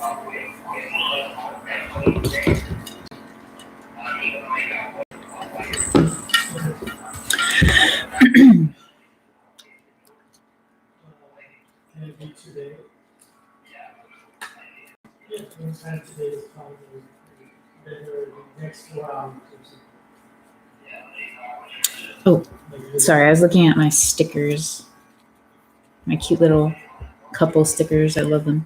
Oh, sorry, I was looking at my stickers. My cute little couple stickers. I love them.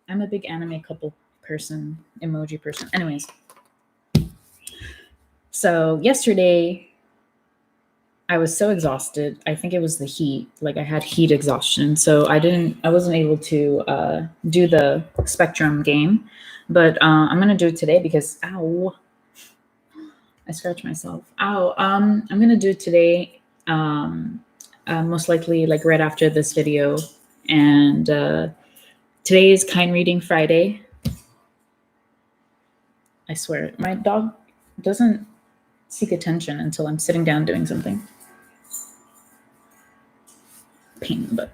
I'm a big anime couple person, emoji person. Anyways, so yesterday I was so exhausted. I think it was the heat. Like I had heat exhaustion, so I wasn't able to do the Spectrum game, but I'm gonna do it today because ow, I scratched myself. Ow. I'm gonna do it today. Most likely like right after this video, and today is Kind Reading Friday. I swear, my dog doesn't seek attention until I'm sitting down doing something. Pain in the butt.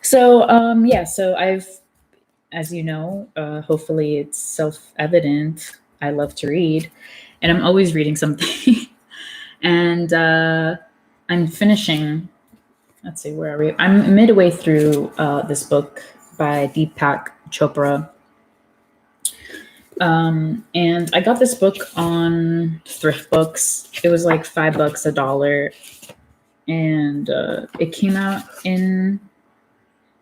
So yeah, so as you know, hopefully it's self-evident, I love to read, and I'm always reading something. And I'm finishing, let's see, where are we? I'm midway through this book by Deepak Chopra. And I got this book on Thrift Books. It was like $5, $1. And it came out in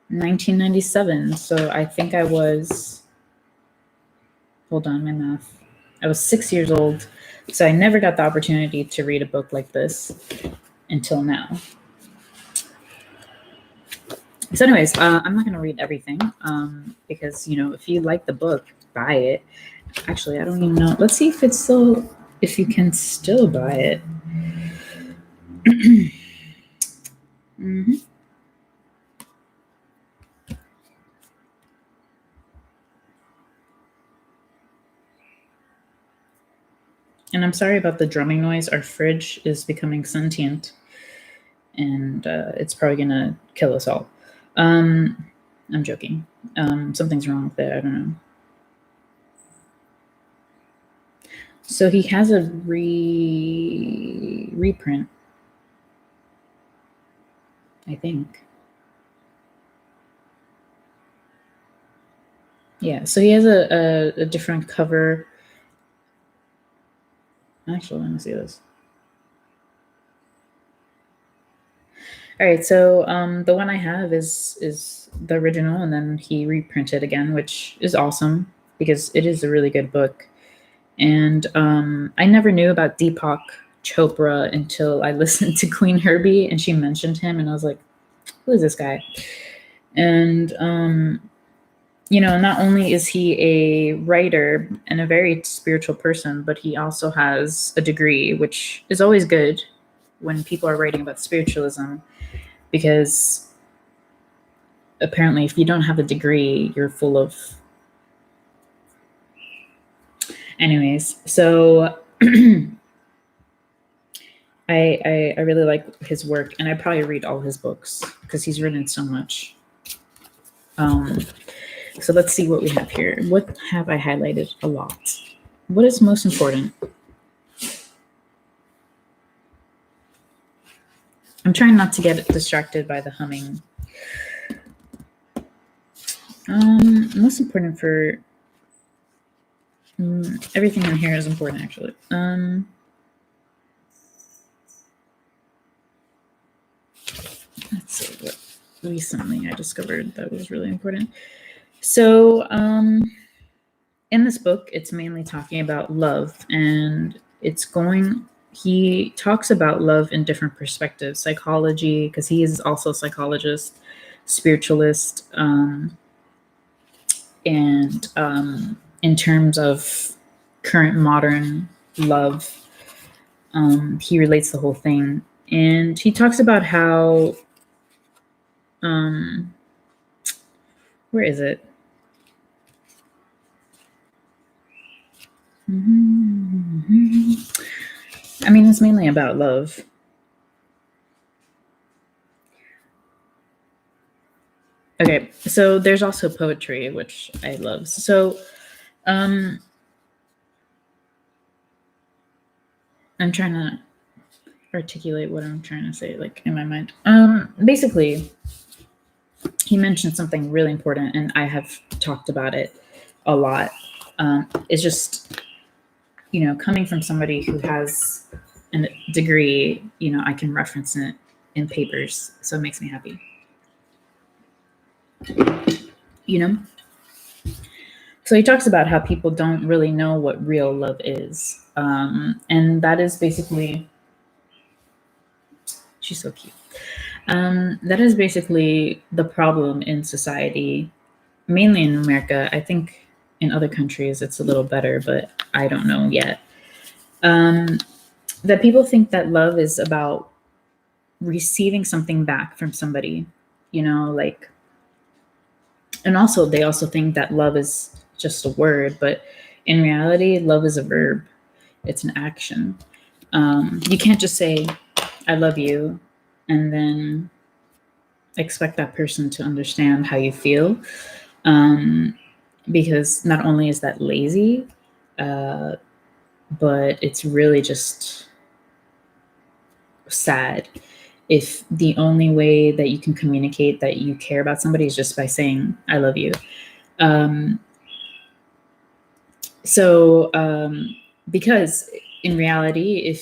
1997. So I think I was, hold on, my math. I was 6 years old. So I never got the opportunity to read a book like this until now. So anyways, I'm not going to read everything because, you know, if you like the book, buy it. Actually, I don't even know. Let's see if it's still, if you can still buy it. Mm-hmm. And I'm sorry about the drumming noise. Our fridge is becoming sentient, and it's probably going to kill us all. I'm joking. Something's wrong with it. I don't know. So he has a reprint, I think. Yeah, so he has a different cover. Actually, let me see this. All right, so the one I have is the original, and then he reprinted again, which is awesome because it is a really good book. And I never knew about Deepak Chopra until I listened to Queen Herbie, and she mentioned him, and I was like, who is this guy? And you know, not only is he a writer and a very spiritual person, but he also has a degree, which is always good when people are writing about spiritualism, because apparently if you don't have a degree, you're full of... Anyways, so I really like his work, and I probably read all his books because he's written so much. So let's see what we have here. What have I highlighted a lot? What is most important? I'm trying not to get distracted by the humming. Most important for everything in here is important, actually. Let's see what recently I discovered that was really important. So in this book, it's mainly talking about love, and he talks about love in different perspectives: psychology, because he is also a psychologist, spiritualist, and in terms of current modern love, he relates the whole thing. And he talks about how, where is it? I mean, it's mainly about love. Okay, so there's also poetry, which I love. So I'm trying to articulate what I'm trying to say, like in my mind. Basically, he mentioned something really important, and I have talked about it a lot. It's just, coming from somebody who has a degree, I can reference it in papers, so it makes me happy. So he talks about how people don't really know what real love is, and that is basically, she's so cute. That is basically the problem in society, mainly in America. I think in other countries it's a little better, but I don't know yet. That people think that love is about receiving something back from somebody, like, and also they also think that love is just a word, but in reality, love is a verb. It's an action. You can't just say, I love you, and then expect that person to understand how you feel. Because not only is that lazy, but it's really just sad if the only way that you can communicate that you care about somebody is just by saying, I love you. Because in reality,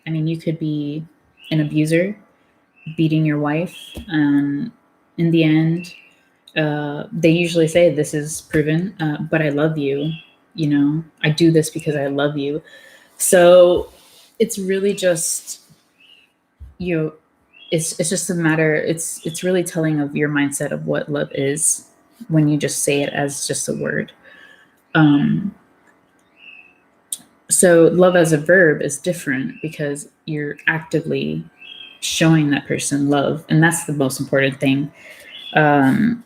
you could be an abuser, beating your wife, and in the end, they usually say, this is proven, but I love you. I do this because I love you. So it's really just, it's just a matter, it's really telling of your mindset of what love is when you just say it as just a word. So love as a verb is different because you're actively showing that person love, and that's the most important thing. I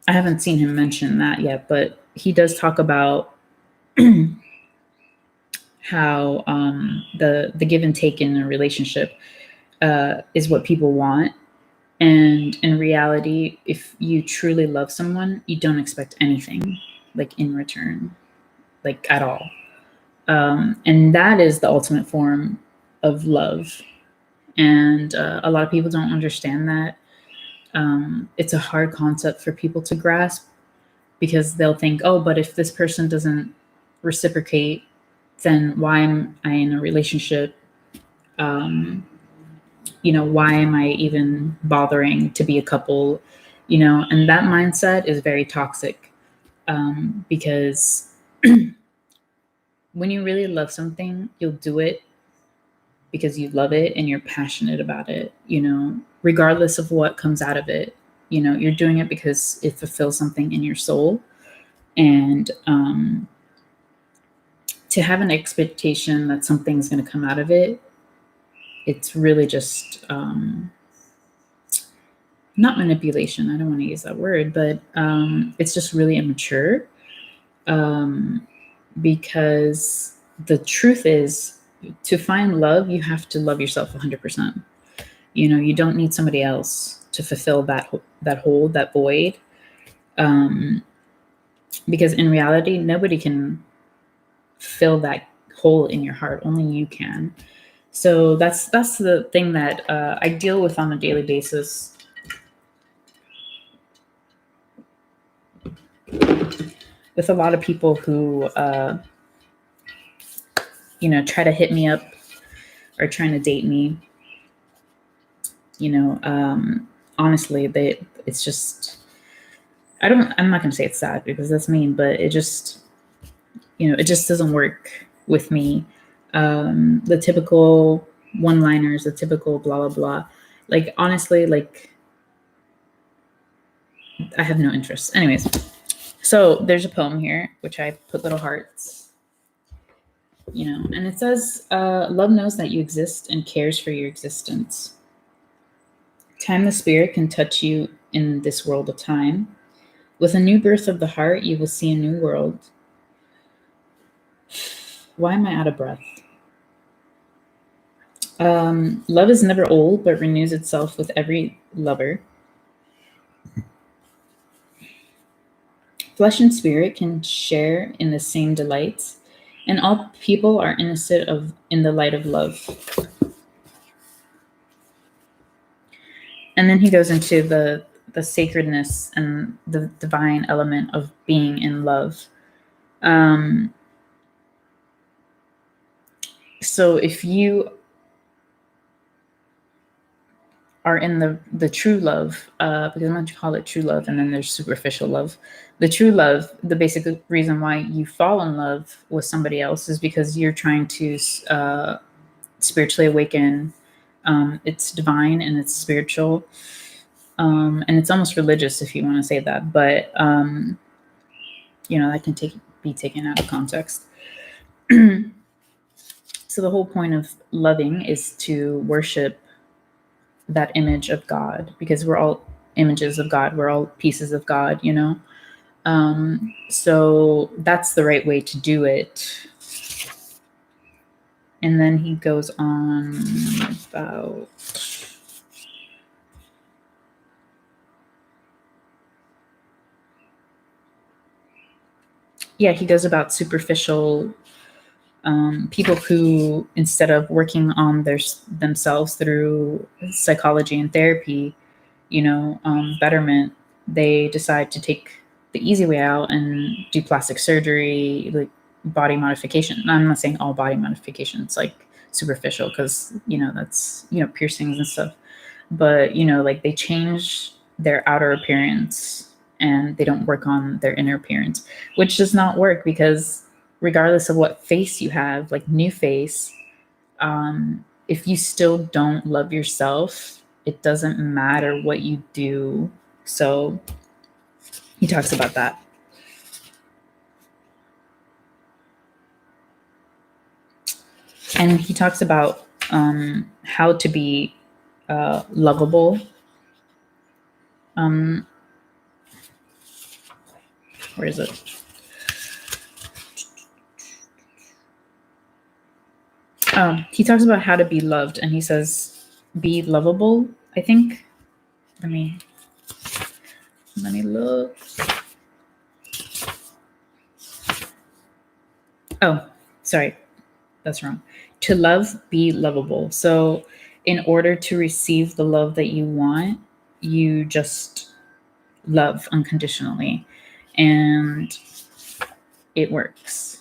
haven't seen him mention that yet, but he does talk about how the give and take in a relationship is what people want. And in reality, if you truly love someone, you don't expect anything like in return, like at all. And that is the ultimate form of love. And a lot of people don't understand that. It's a hard concept for people to grasp because they'll think, oh, but if this person doesn't reciprocate, then why am I in a relationship? Why am I even bothering to be a couple? And that mindset is very toxic, because when you really love something, you'll do it because you love it and you're passionate about it, regardless of what comes out of it. You're doing it because it fulfills something in your soul. And to have an expectation that something's going to come out of it, it's really just not manipulation. I don't want to use that word, but it's just really immature, because the truth is, to find love, you have to love yourself 100%. You don't need somebody else to fulfill that hole, that void, because in reality, nobody can fill that hole in your heart. Only you can. So that's the thing that I deal with on a daily basis. With a lot of people who, try to hit me up or trying to date me. Honestly, it's just, I'm not going to say it's sad because that's mean, but it just, it just doesn't work with me. The typical one-liners, the typical blah, blah, blah. Like, honestly, like, I have no interest. Anyways, so there's a poem here, which I put little hearts, and it says, love knows that you exist and cares for your existence. Time the spirit can touch you in this world of time. With a new birth of the heart, you will see a new world. Why am I out of breath? Love is never old, but renews itself with every lover. Flesh and spirit can share in the same delights, and all people are innocent in the light of love. And then he goes into the sacredness and the divine element of being in love. So if you are in the true love, because I'm going to call it true love, and then there's superficial love. The true love, the basic reason why you fall in love with somebody else is because you're trying to spiritually awaken. It's divine and it's spiritual, and it's almost religious if you want to say that, but that can be taken out of context. So the whole point of loving is to worship that image of God, because we're all images of God. We're all pieces of God, So that's the right way to do it. And then he goes on about he goes about superficial people who, instead of working on themselves through psychology and therapy, betterment, they decide to take the easy way out and do plastic surgery, like body modification. I'm not saying all body modifications like superficial, because that's piercings and stuff, but like they change their outer appearance and they don't work on their inner appearance, which does not work, because regardless of what face you have, like new face, if you still don't love yourself, it doesn't matter what you do. So he talks about that. And he talks about how to be lovable. Where is it? He talks about how to be loved, and he says, be lovable, I think. Let me look. Oh, sorry. That's wrong. To love, be lovable. So in order to receive the love that you want, you just love unconditionally, and it works.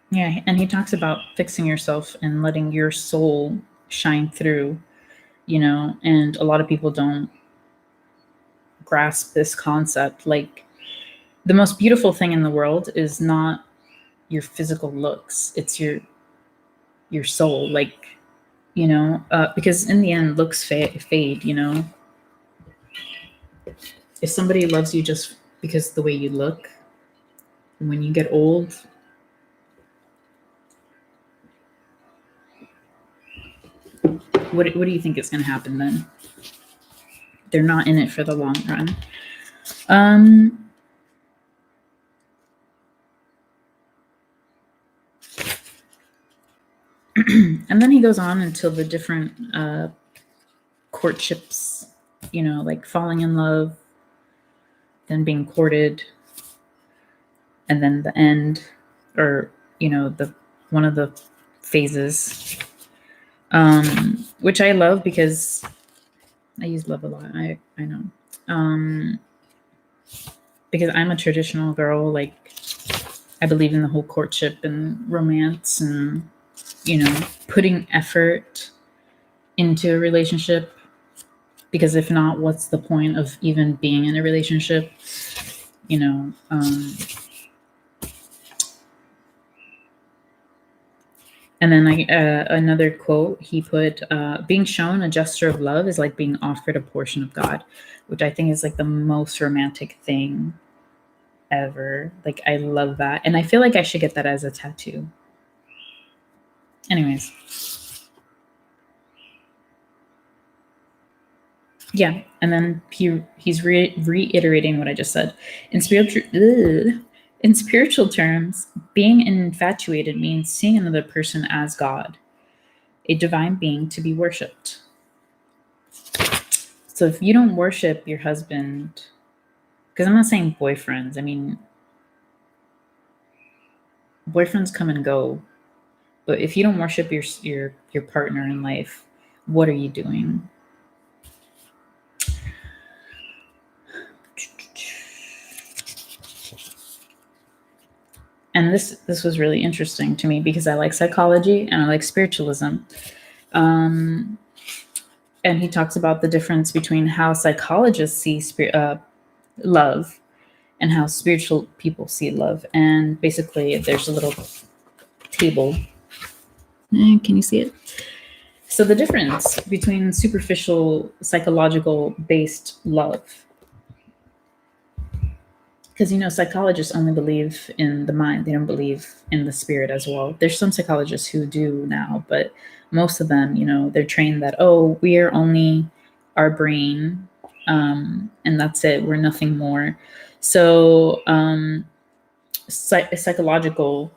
Yeah, and he talks about fixing yourself and letting your soul shine through, and a lot of people don't grasp this concept. Like, the most beautiful thing in the world is not your physical looks, it's your soul, like, because in the end, looks fade, If somebody loves you just because the way you look, when you get old, what do you think is going to happen then? They're not in it for the long run. And then he goes on until the different courtships, like falling in love, then being courted, and then the end, or the one of the phases, which I love because I use love a lot. I know, because I'm a traditional girl. Like, I believe in the whole courtship and romance, and putting effort into a relationship, because if not, what's the point of even being in a relationship? And then another quote he put, being shown a gesture of love is like being offered a portion of God, which I think is like the most romantic thing ever. Like, I love that. And I feel like I should get that as a tattoo. Anyways. Yeah. And then he's reiterating what I just said. In spiritual In spiritual terms, being infatuated means seeing another person as God, a divine being to be worshipped. So if you don't worship your husband, because I'm not saying boyfriends, I mean, boyfriends come and go, but if you don't worship your partner in life, what are you doing? And this was really interesting to me because I like psychology and I like spiritualism. Um, and he talks about the difference between how psychologists see love and how spiritual people see love. And basically, there's a little table. Can you see it? So the difference between superficial psychological based love, because psychologists only believe in the mind, they don't believe in the spirit as well. There's some psychologists who do now, but most of them, they're trained that, oh, we are only our brain, and that's it, we're nothing more. So psychological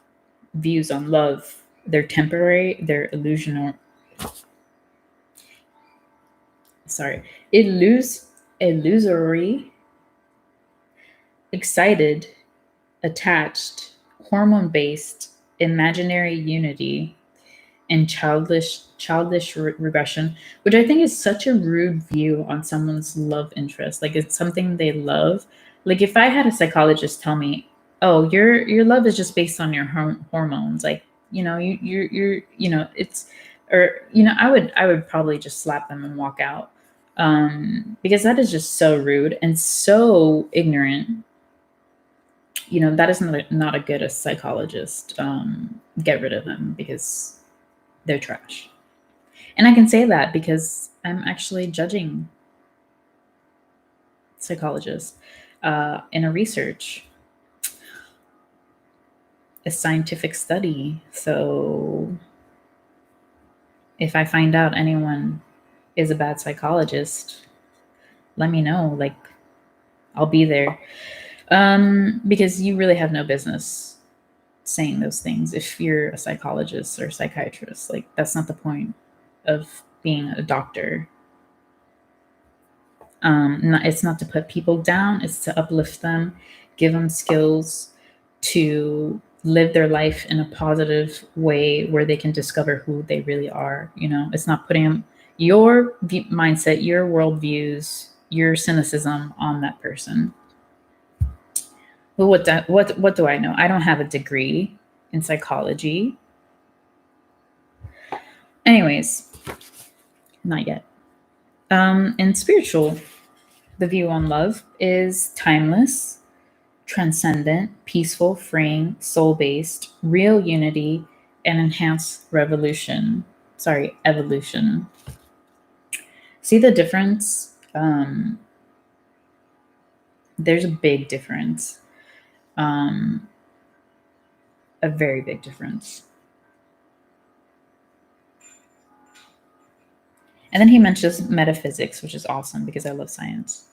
views on love, they're temporary, they're illusory, excited, attached, hormone-based, imaginary unity, and childish regression, which I think is such a rude view on someone's love interest. Like, it's something they love. Like, if I had a psychologist tell me, "Oh, your love is just based on your hormones," like, it's, or I would probably just slap them and walk out, because that is just so rude and so ignorant. That is not a good psychologist. Get rid of them because they're trash. And I can say that because I'm actually judging psychologists in a research, a scientific study. So if I find out anyone is a bad psychologist, let me know. Like, I'll be there. Because you really have no business saying those things if you're a psychologist or psychiatrist. Like, that's not the point of being a doctor. It's not to put people down, it's to uplift them, give them skills to live their life in a positive way where they can discover who they really are. It's not putting your mindset, your worldviews, your cynicism on that person. Well, what do I know? I don't have a degree in psychology. Anyways, not yet. In spiritual, the view on love is timeless, transcendent, peaceful, freeing, soul-based, real unity, and enhanced evolution. See the difference? There's a big difference. A very big difference. And then he mentions metaphysics, which is awesome because I love science.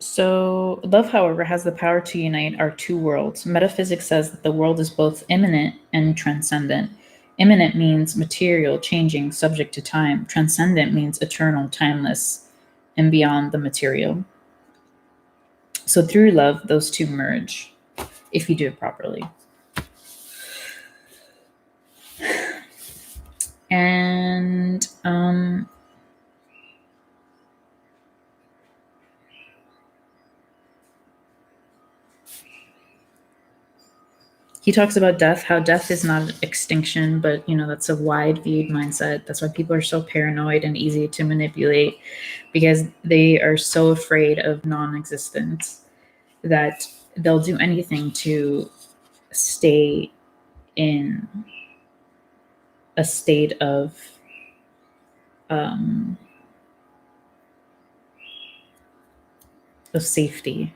So, love, however, has the power to unite our two worlds. Metaphysics says that the world is both immanent and transcendent. Immanent means material, changing, subject to time. Transcendent means eternal, timeless, and beyond the material. So, through love, those two merge if you do it properly. And he talks about death, how death is not extinction, but that's a wide viewed mindset. That's why people are so paranoid and easy to manipulate, because they are so afraid of non-existence that they'll do anything to stay in a state of safety.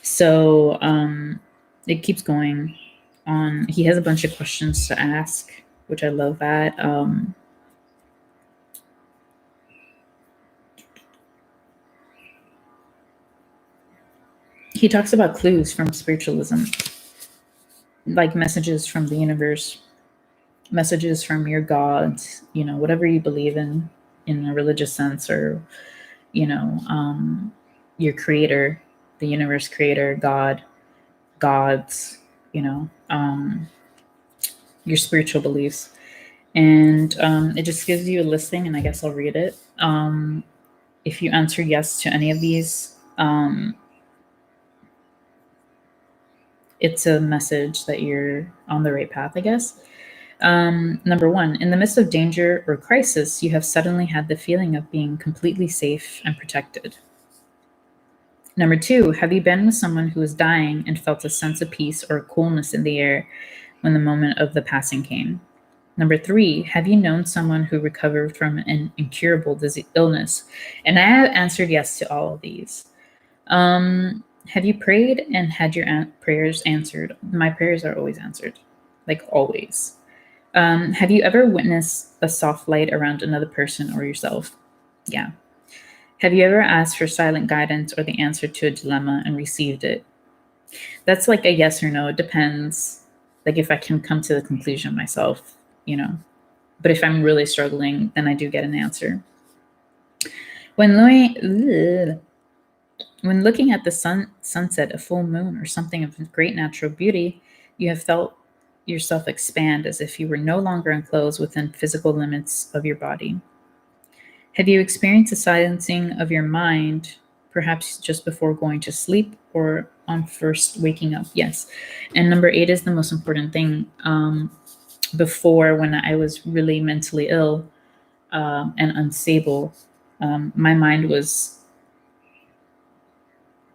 So it keeps going on. He has a bunch of questions to ask, which I love that. He talks about clues from spiritualism, like messages from the universe, messages from your gods, whatever you believe in a religious sense, or, your creator, the universe creator, God, gods, your spiritual beliefs. And it just gives you a listing, and I guess I'll read it. If you answer yes to any of these, it's a message that you're on the right path, I guess. Number one, in the midst of danger or crisis, you have suddenly had the feeling of being completely safe and protected. Number two, have you been with someone who was dying and felt a sense of peace or coolness in the air when the moment of the passing came? Number three, have you known someone who recovered from an incurable illness? And I have answered yes to all of these. Have you prayed and had your prayers answered? My prayers are always answered, like always. Have you ever witnessed a soft light around another person or yourself? Yeah. Have you ever asked for silent guidance or the answer to a dilemma and received it? That's like a yes or no. It depends. Like if I can come to the conclusion myself, But if I'm really struggling, then I do get an answer. When looking at the sunset, a full moon, or something of great natural beauty, you have felt yourself expand as if you were no longer enclosed within physical limits of your body. Have you experienced a silencing of your mind, perhaps just before going to sleep or on first waking up? Yes. And number 8 is the most important thing. Before, when I was really mentally ill and unstable, my mind was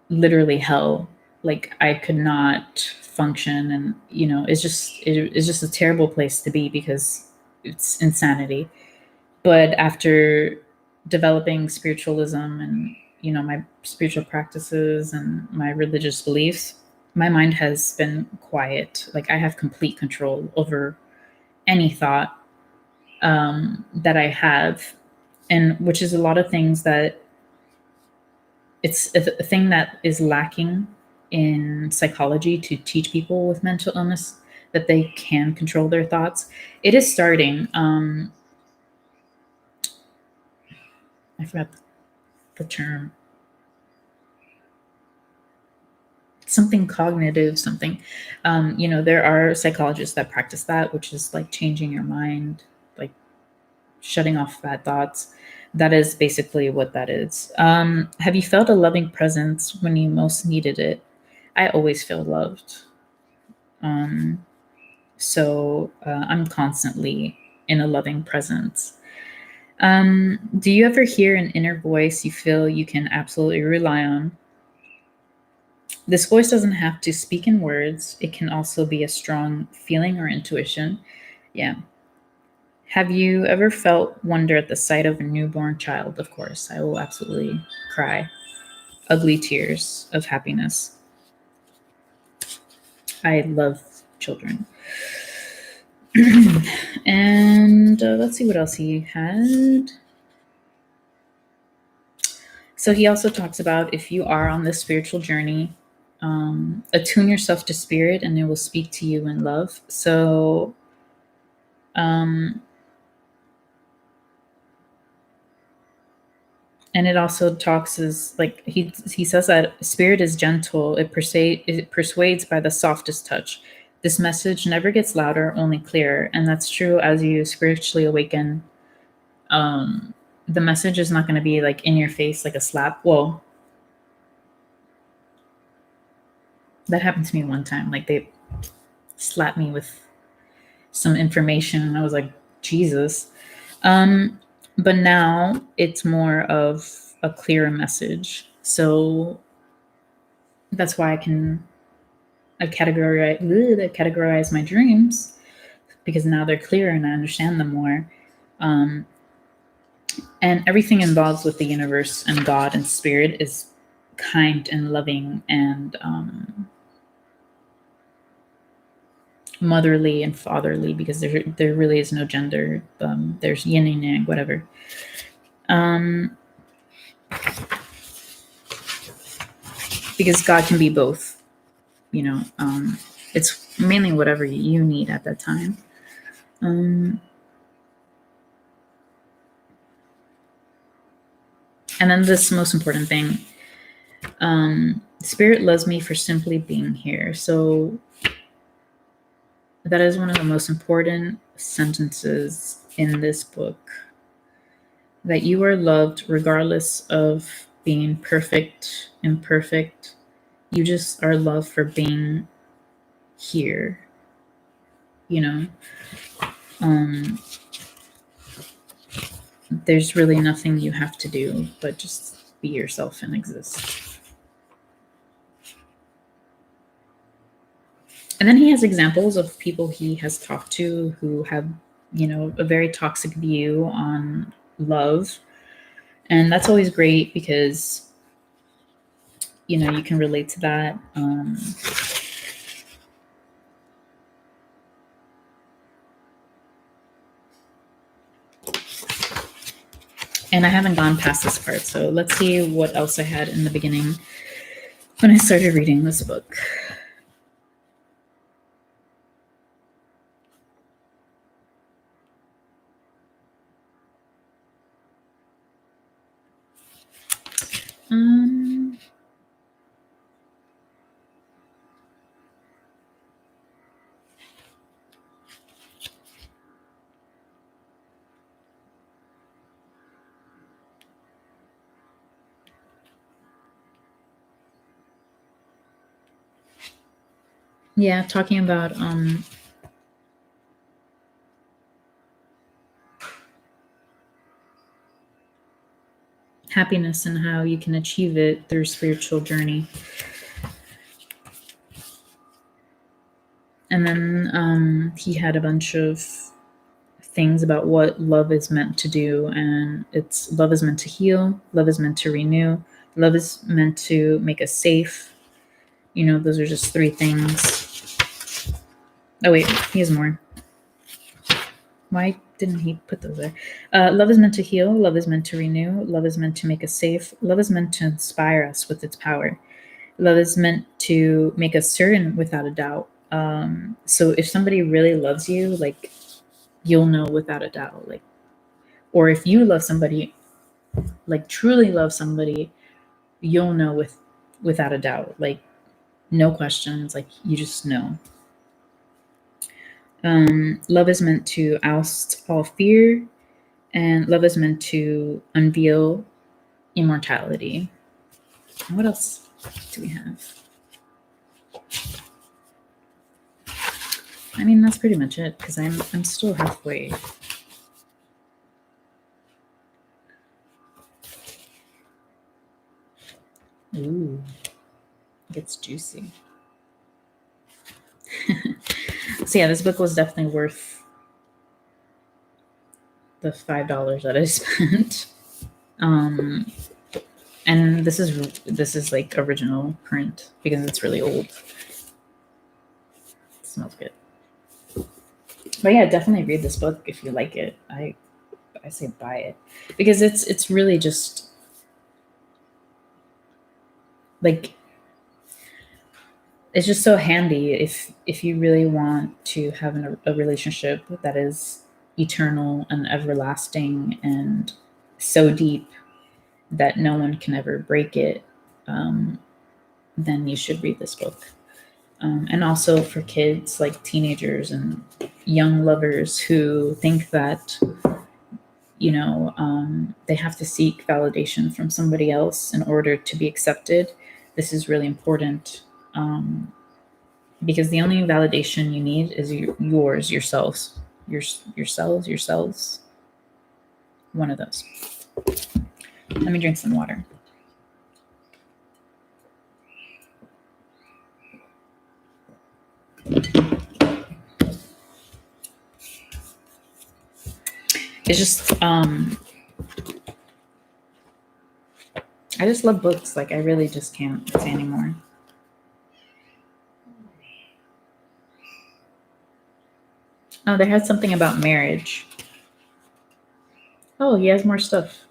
literally hell. Like I could not function, and it's just a terrible place to be because it's insanity. But after developing spiritualism and my spiritual practices and my religious beliefs, my mind has been quiet. Like I have complete control over any thought that I have, and which is a lot of things that it's a thing that is lacking in psychology to teach people with mental illness that they can control their thoughts. It is starting. I forgot the term. Something cognitive, something. There are psychologists that practice that, which is like changing your mind, like shutting off bad thoughts. That is basically what that is. Have you felt a loving presence when you most needed it? I always feel loved. So I'm constantly in a loving presence. Do you ever hear an inner voice you feel you can absolutely rely on? This voice doesn't have to speak in words. It can also be a strong feeling or intuition. Yeah. Have you ever felt wonder at the sight of a newborn child? Of course, I will absolutely cry. Ugly tears of happiness. I love children. And let's see what else he had. So he also talks about if you are on this spiritual journey, attune yourself to spirit and it will speak to you in love. So and it also talks is like he says that spirit is gentle. It persuades by the softest touch. This message never gets louder, only clearer, and that's true as you spiritually awaken. The message is not going to be like in your face like a slap. Well, that happened to me one time. Like they slapped me with some information, and I was like, Jesus. But now it's more of a clearer message. So that's why I categorize my dreams, because now they're clearer and I understand them more. And everything involved with the universe and God and spirit is kind and loving and motherly and fatherly, because there really is no gender. There's yin and yang, whatever. Because God can be both, you know. It's mainly whatever you need at that time. And then this most important thing, Spirit loves me for simply being here. So that is one of the most important sentences in this book, that you are loved regardless of being perfect, imperfect. You just are loved for being here, you know. There's really nothing you have to do but just be yourself and exist. And then he has examples of people he has talked to who have, you know, a very toxic view on love. And that's always great because, you know, you can relate to that. And I haven't gone past this part, so let's see what else I had in the beginning when I started reading this book. Yeah, talking about happiness and how you can achieve it through spiritual journey. And then he had a bunch of things about what love is meant to do, and it's love is meant to heal, love is meant to renew, love is meant to make us safe. You know, those are just 3 things. Oh wait, he has more. Why didn't he put those there? Love is meant to heal, love is meant to renew, love is meant to make us safe, love is meant to inspire us with its power, love is meant to make us certain without a doubt. So if somebody really loves you, like, you'll know without a doubt. Like, or if you love somebody, like truly love somebody, you'll know without a doubt. Like, no questions. Like, you just know. Love is meant to oust all fear, and love is meant to unveil immortality. What else do we have? I mean, that's pretty much it, because I'm still halfway. Ooh, it gets juicy. So yeah, this book was definitely worth the $5 that I spent. And this is like original print because it's really old. It smells good. But yeah, definitely read this book if you like it. I say buy it because it's really just like, it's just so handy if you really want to have a relationship that is eternal and everlasting and so deep that no one can ever break it. Then you should read this book. And also for kids, like teenagers and young lovers who think that, you know, they have to seek validation from somebody else in order to be accepted. This is really important, because the only validation you need is yourselves, yourselves. One of those. Let me drink some water. It's just I just love books. Like, I really just can't say anymore. Oh, they had something about marriage. Oh, he has more stuff.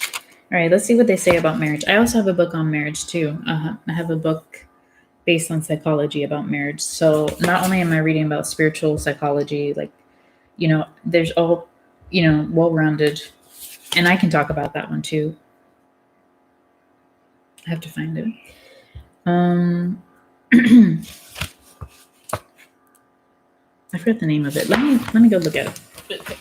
All right, let's see what they say about marriage. I also have a book on marriage too. I have a book based on psychology about marriage. So not only am I reading about spiritual psychology, like, there's all, well-rounded, and I can talk about that one too. I have to find it. I forgot the name of it. Let me go look at it real quick.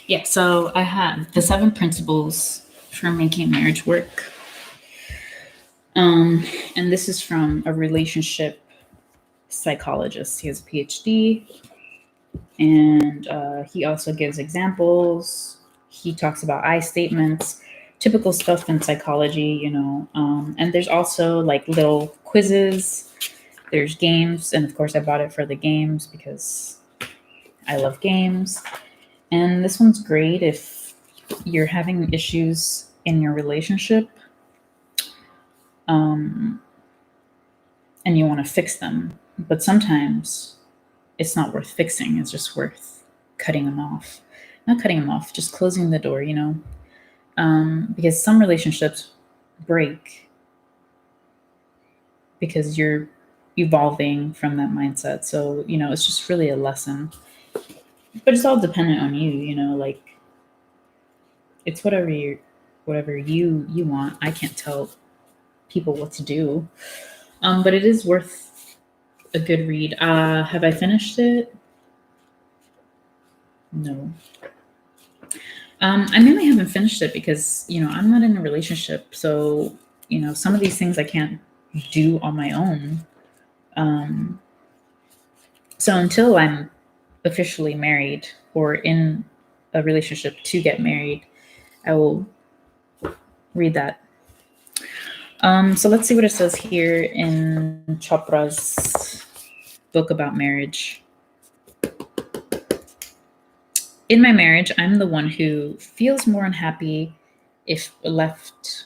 Yeah, so I have the 7 principles for making marriage work. And this is from a relationship psychologist. He has a PhD, and he also gives examples. He talks about I statements, typical stuff in psychology, and there's also like little quizzes. There's games, and of course, I bought it for the games because I love games. And this one's great if you're having issues in your relationship, and you want to fix them. But sometimes it's not worth fixing. It's just worth cutting them off. Not cutting them off, just closing the door, because some relationships break because you're evolving from that mindset. So, it's just really a lesson. But it's all dependent on you, like it's whatever you want. I can't tell people what to do. But it is worth a good read. Have I finished it? No. I mainly haven't finished it because, I'm not in a relationship. So, some of these things I can't do on my own. So until I'm officially married or in a relationship to get married, I will read that. So let's see what it says here in Chopra's book about marriage. In my marriage, I'm the one who feels more unhappy if left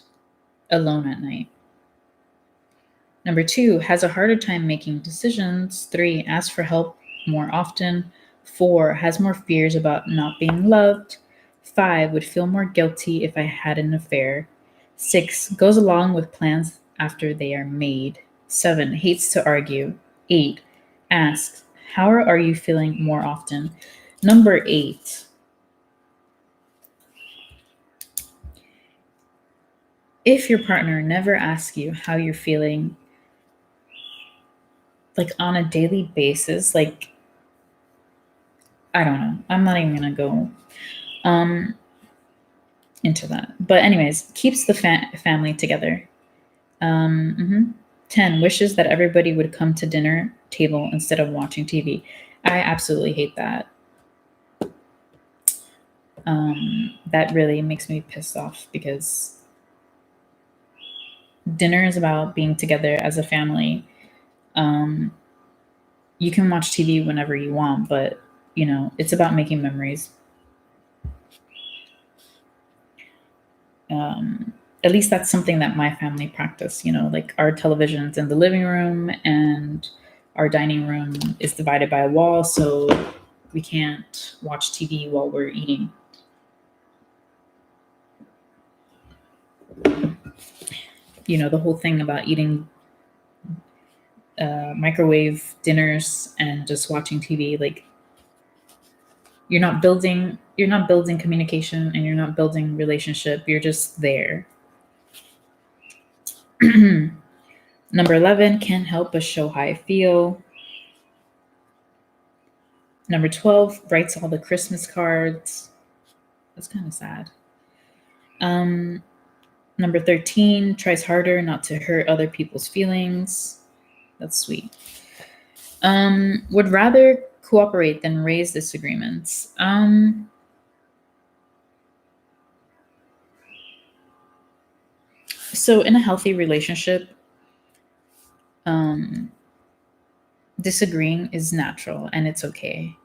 alone at night. Number 2, has a harder time making decisions. 3, asks for help more often. 4, has more fears about not being loved. 5, would feel more guilty if I had an affair. 6, goes along with plans after they are made. 7, hates to argue. 8, asks, how are you feeling more often? Number 8, if your partner never asks you how you're feeling, like on a daily basis, like, I don't know. I'm not even going to go into that. But anyways, keeps the family together. 10, wishes that everybody would come to dinner table instead of watching TV. I absolutely hate that. That really makes me pissed off because dinner is about being together as a family. You can watch TV whenever you want, but it's about making memories. At least that's something that my family practice, like our television's in the living room and our dining room is divided by a wall, so we can't watch TV while we're eating. The whole thing about eating microwave dinners and just watching TV, like you're not building communication and you're not building relationship. You're just there. Number 11, can't help but show how I feel. Number 12, writes all the Christmas cards. That's kind of sad. Number 13, tries harder not to hurt other people's feelings. That's sweet. Would rather cooperate than raise disagreements. So in a healthy relationship, disagreeing is natural and it's okay.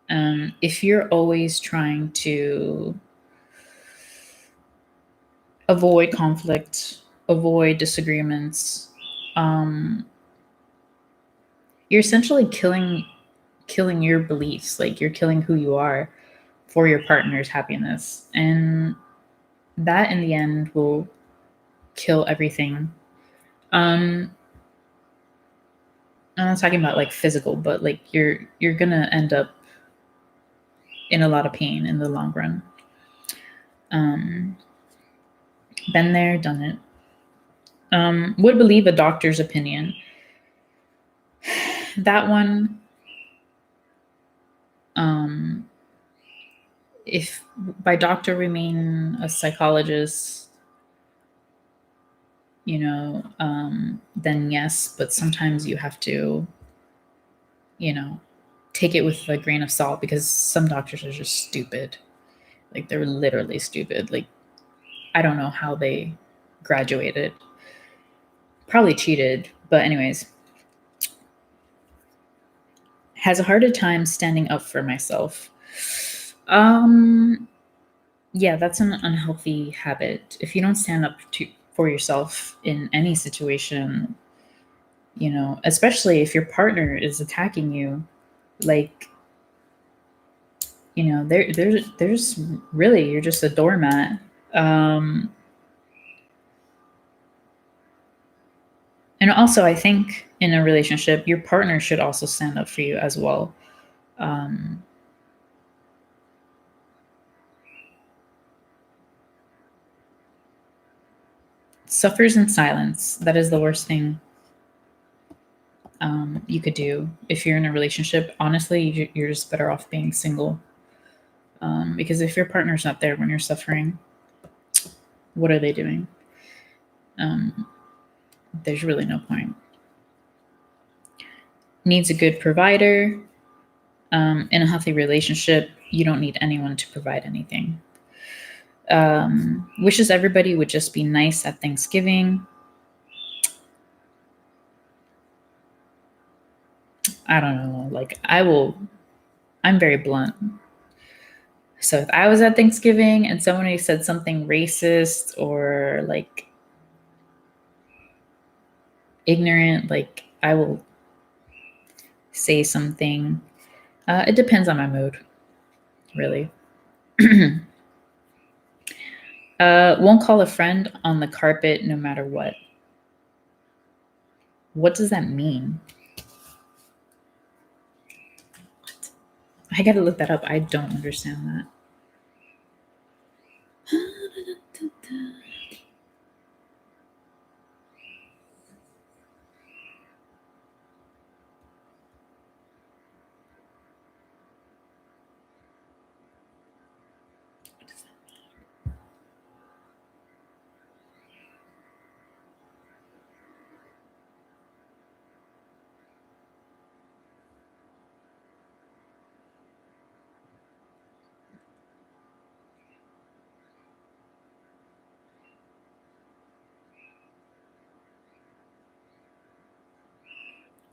If you're always trying to avoid conflict, avoid disagreements, you're essentially killing your beliefs. Like, you're killing who you are for your partner's happiness, and that in the end will kill everything. I'm not talking about like physical, but like you're gonna end up in a lot of pain in the long run. Been there, done it. Would believe a doctor's opinion. That one, if by doctor we mean a psychologist, then yes, but sometimes you have to, take it with a grain of salt, because some doctors are just stupid. Like, they're literally stupid. Like, I don't know how they graduated. Probably cheated, but anyways. Has a harder time standing up for myself. Yeah, that's an unhealthy habit. If you don't stand up for yourself in any situation, especially if your partner is attacking you, like, there's really, you're just a doormat. And also, I think in a relationship, your partner should also stand up for you as well. Suffers in silence. That is the worst thing you could do if you're in a relationship. Honestly, you're just better off being single. Because if your partner's not there when you're suffering, what are they doing? There's really no point. Needs a good provider. In a healthy relationship, you don't need anyone to provide anything. Wishes everybody would just be nice at Thanksgiving. I don't know. Like, I'm very blunt. So if I was at Thanksgiving and somebody said something racist or like ignorant, like, I will say something. It depends on my mood, really. Won't call a friend on the carpet no matter what. What does that mean? I gotta look that up. I don't understand that.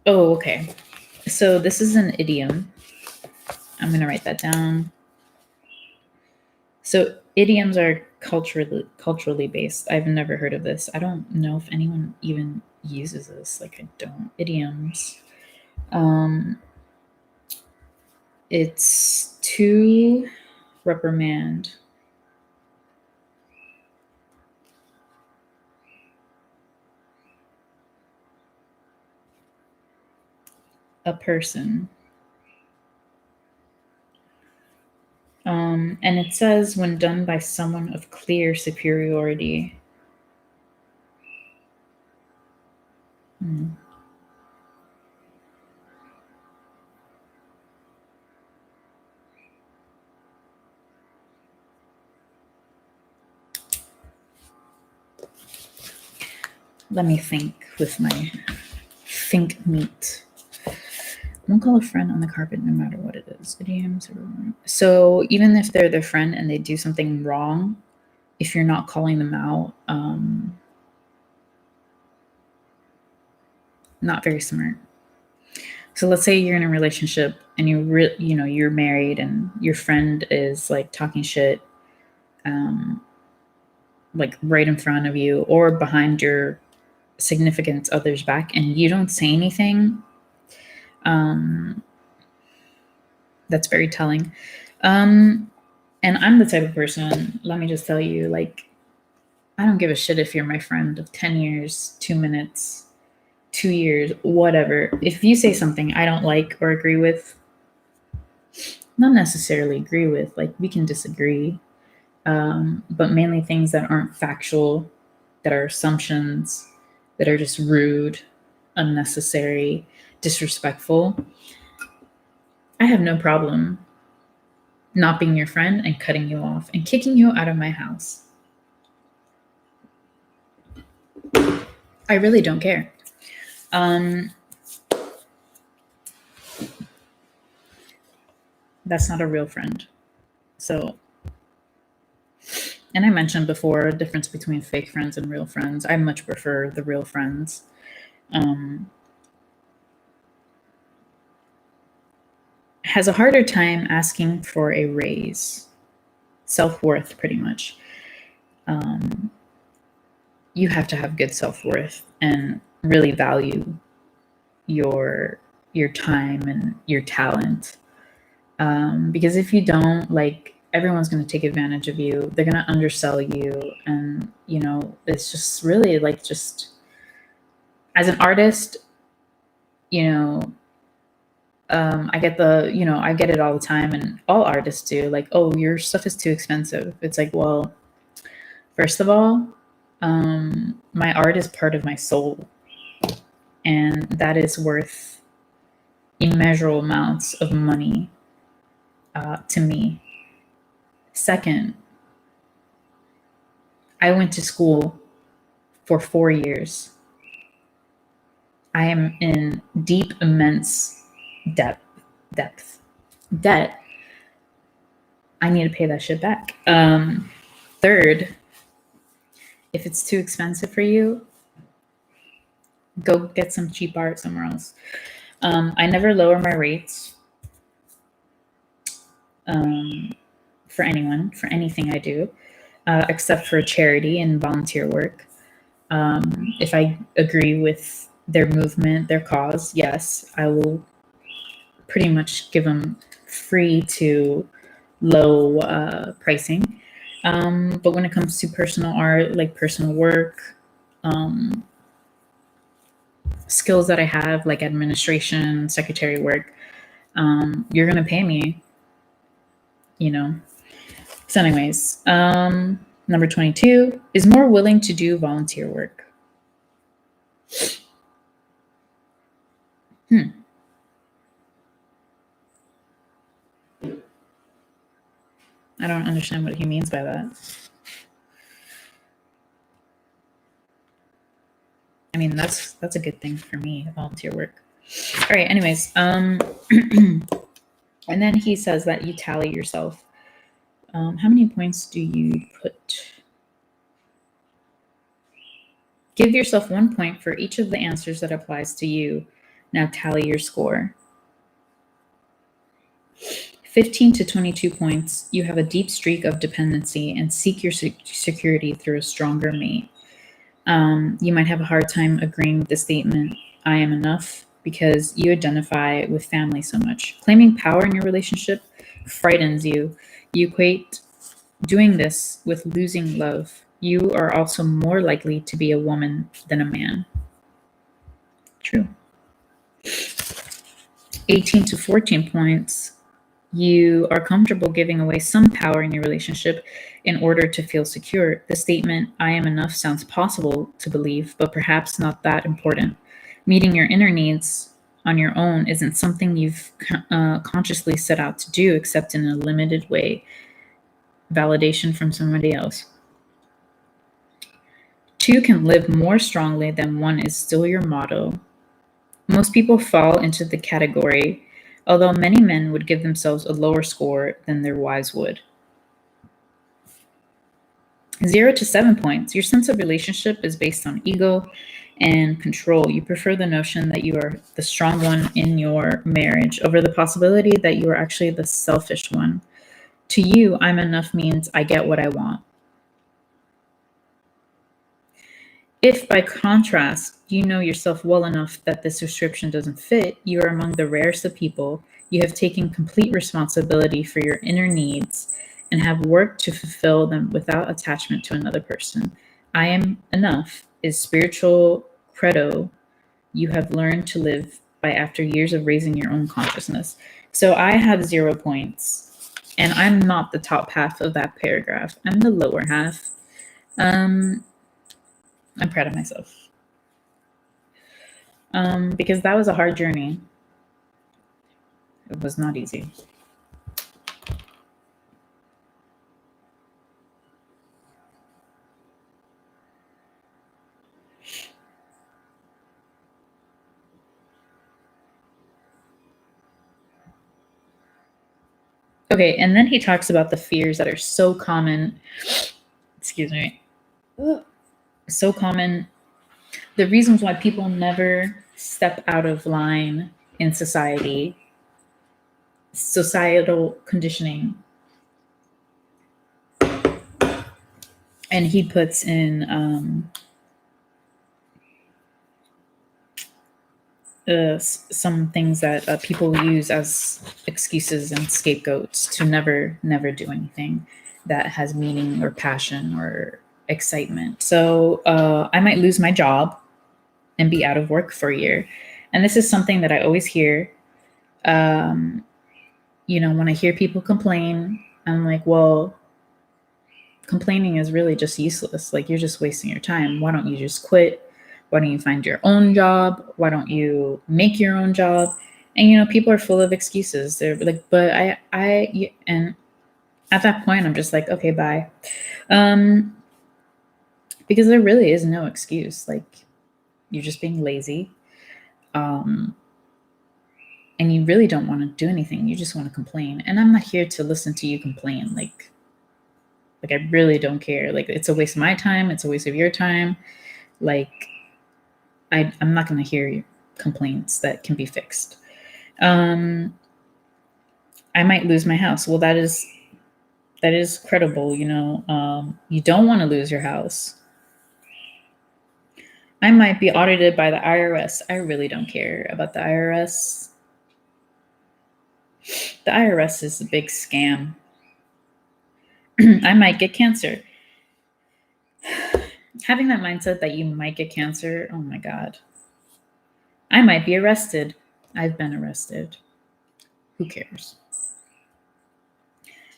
Oh, okay. So this is an idiom. I'm going to write that down. So idioms are culturally based. I've never heard of this. I don't know if anyone even uses this. Like, I don't. Idioms. It's to reprimand. A person. And it says when done by someone of clear superiority. Let me think with my think meat. Won't call a friend on the carpet no matter what it is. Idioms. So even if they're their friend and they do something wrong, if you're not calling them out, not very smart. So let's say you're in a relationship and you're married and your friend is like talking shit, like right in front of you or behind your significant other's back, and you don't say anything. That's very telling. And I'm the type of person, let me just tell you, like, I don't give a shit if you're my friend of 10 years, 2 minutes, 2 years, whatever. If you say something I don't like or agree with, not necessarily agree with, like, we can disagree, but mainly things that aren't factual, that are assumptions, that are just rude, unnecessary, disrespectful. I have no problem not being your friend and cutting you off and kicking you out of my house. I really don't care. That's not a real friend. So, and I mentioned before, the difference between fake friends and real friends. I much prefer the real friends. Has a harder time asking for a raise. Self-worth, pretty much. You have to have good self-worth and really value your time and your talent. Because if you don't, like, everyone's going to take advantage of you. They're going to undersell you. And, it's just really like, just as an artist, I get I get it all the time, and all artists do, like, oh, your stuff is too expensive. It's like, well, first of all, my art is part of my soul, and that is worth immeasurable amounts of money to me. Second, I went to school for 4 years. I am in deep, immense debt. I need to pay that shit back. Third, if it's too expensive for you, go get some cheap art somewhere else. I never lower my rates for anyone, for anything I do, except for charity and volunteer work. If I agree with their movement, their cause, yes, I will pretty much give them free to low pricing. But when it comes to personal art, like personal work, skills that I have, like administration, secretary work, you're going to pay me, So anyways, number 22 is more willing to do volunteer work. I don't understand what he means by that. I mean, that's a good thing for me, volunteer work. All right, anyways, and then he says that you tally yourself. How many points do you put? Give yourself 1 point for each of the answers that applies to you. Now tally your score. 15 to 22 points. You have a deep streak of dependency and seek your security through a stronger mate. You might have a hard time agreeing with the statement, I am enough, because you identify with family so much. Claiming power in your relationship frightens you. You equate doing this with losing love. You are also more likely to be a woman than a man. True. 18 to 14 points. You are comfortable giving away some power in your relationship in order to feel secure. The statement, I am enough, sounds possible to believe, but perhaps not that important. Meeting your inner needs on your own isn't something you've consciously set out to do, except in a limited way. Validation from somebody else. 2 can live more strongly than 1 is still your motto. Most people fall into the category, although many men would give themselves a lower score than their wives would. 0 to 7 points. Your sense of relationship is based on ego and control. You prefer the notion that you are the strong one in your marriage over the possibility that you are actually the selfish one. To you, I'm enough means I get what I want. If, by contrast, you know yourself well enough that this description doesn't fit, you are among the rarest of people. You have taken complete responsibility for your inner needs and have worked to fulfill them without attachment to another person. I am enough is spiritual credo you have learned to live by after years of raising your own consciousness. So I have 0 points, and I'm not the top half of that paragraph. I'm the lower half. I'm proud of myself. Because that was a hard journey. It was not easy. Okay, and then he talks about the fears that are so common. Excuse me. So common. The reasons why people never step out of line in society, societal conditioning. And he puts in some things that people use as excuses and scapegoats to never do anything that has meaning or passion or excitement. So I might lose my job and be out of work for a year. And this is something that I always hear. When I hear people complain, I'm like, well, complaining is really just useless. Like, you're just wasting your time. Why don't you just quit? Why don't you find your own job? Why don't you make your own job? And people are full of excuses. They're like, but and at that point, I'm just like, okay, bye. Because there really is no excuse. Like, you're just being lazy. And you really don't want to do anything. You just want to complain. And I'm not here to listen to you complain. Like I really don't care. Like, it's a waste of my time. It's a waste of your time. Like, I'm not going to hear complaints that can be fixed. I might lose my house. Well, that is credible. You don't want to lose your house. I might be audited by the IRS. I really don't care about the IRS. The IRS is a big scam. I might get cancer. Having that mindset that you might get cancer, oh my God. I might be arrested. I've been arrested. Who cares?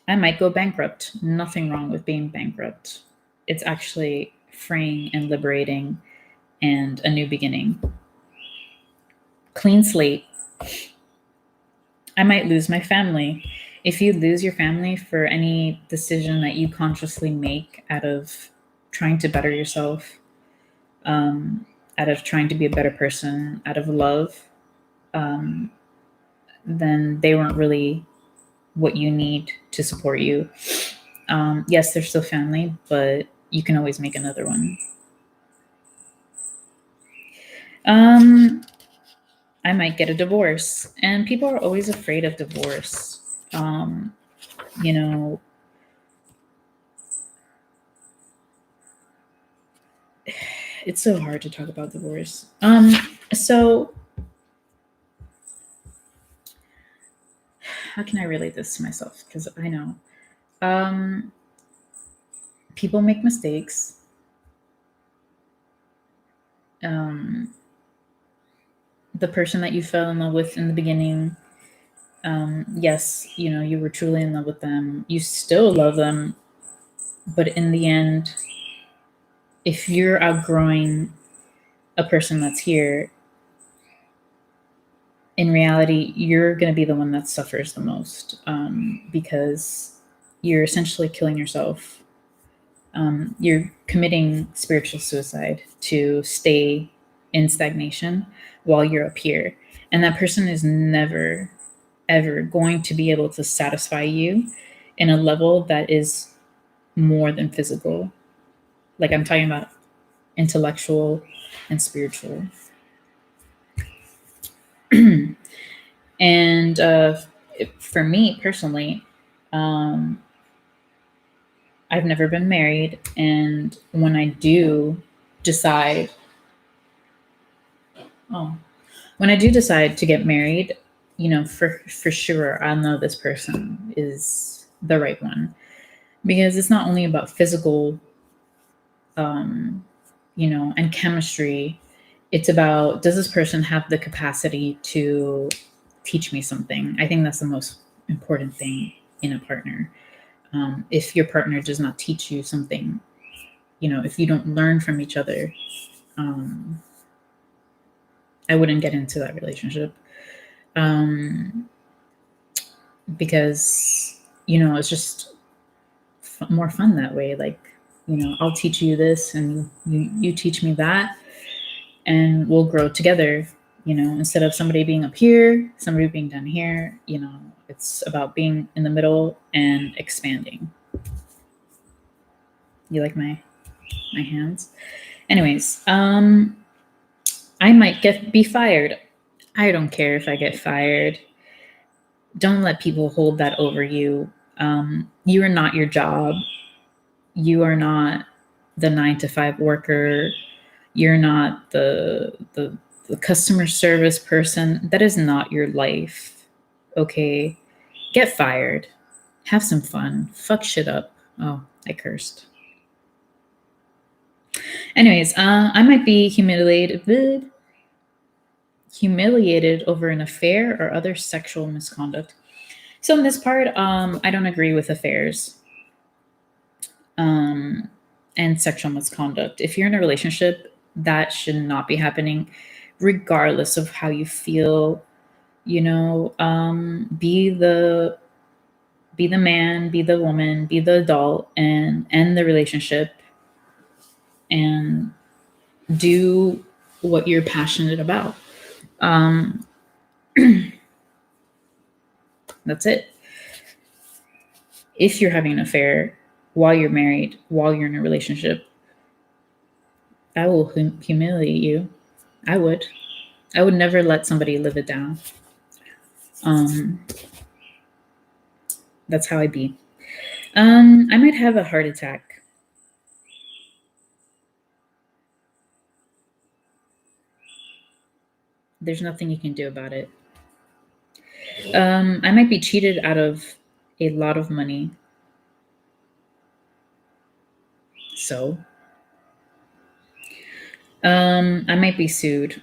I might go bankrupt. Nothing wrong with being bankrupt. It's actually freeing and liberating and a new beginning. Clean slate. I might lose my family. If you lose your family for any decision that you consciously make out of trying to better yourself, out of trying to be a better person, out of love, then they weren't really what you need to support you. Yes, they're still family, but you can always make another one. I might get a divorce, and people are always afraid of divorce. It's so hard to talk about divorce. So how can I relate this to myself? Because I know people make mistakes. The person that you fell in love with in the beginning, yes, you were truly in love with them. You still love them. But in the end, if you're outgrowing a person that's here, in reality, you're going to be the one that suffers the most, because you're essentially killing yourself. You're committing spiritual suicide to stay in stagnation while you're up here. And that person is never, ever going to be able to satisfy you in a level that is more than physical. Like I'm talking about intellectual and spiritual. And for me personally, I've never been married. And when I do decide, when I do decide to get married, for sure, I'll know this person is the right one, because it's not only about physical, and chemistry. It's about, does this person have the capacity to teach me something? I think that's the most important thing in a partner. If your partner does not teach you something, if you don't learn from each other, I wouldn't get into that relationship. Because, it's just more fun that way. Like, I'll teach you this and you teach me that, and we'll grow together, instead of somebody being up here, somebody being down here. It's about being in the middle and expanding. You like my hands? Anyways, I might be fired. I don't care if I get fired. Don't let people hold that over you. You are not your job. You are not the 9-to-5 worker. You're not the customer service person. That is not your life. Okay? Get fired. Have some fun. Fuck shit up. Oh, I cursed. Anyways, I might be humiliated over an affair or other sexual misconduct. So in this part, I don't agree with affairs and sexual misconduct. If you're in a relationship, that should not be happening, regardless of how you feel. Be the man, be the woman, be the adult, and end the relationship and do what you're passionate about. That's it. If you're having an affair while you're married, while you're in a relationship, I will humiliate you. I would never let somebody live it down. That's how I be. I might have a heart attack. There's nothing you can do about it. I might be cheated out of a lot of money. So, I might be sued.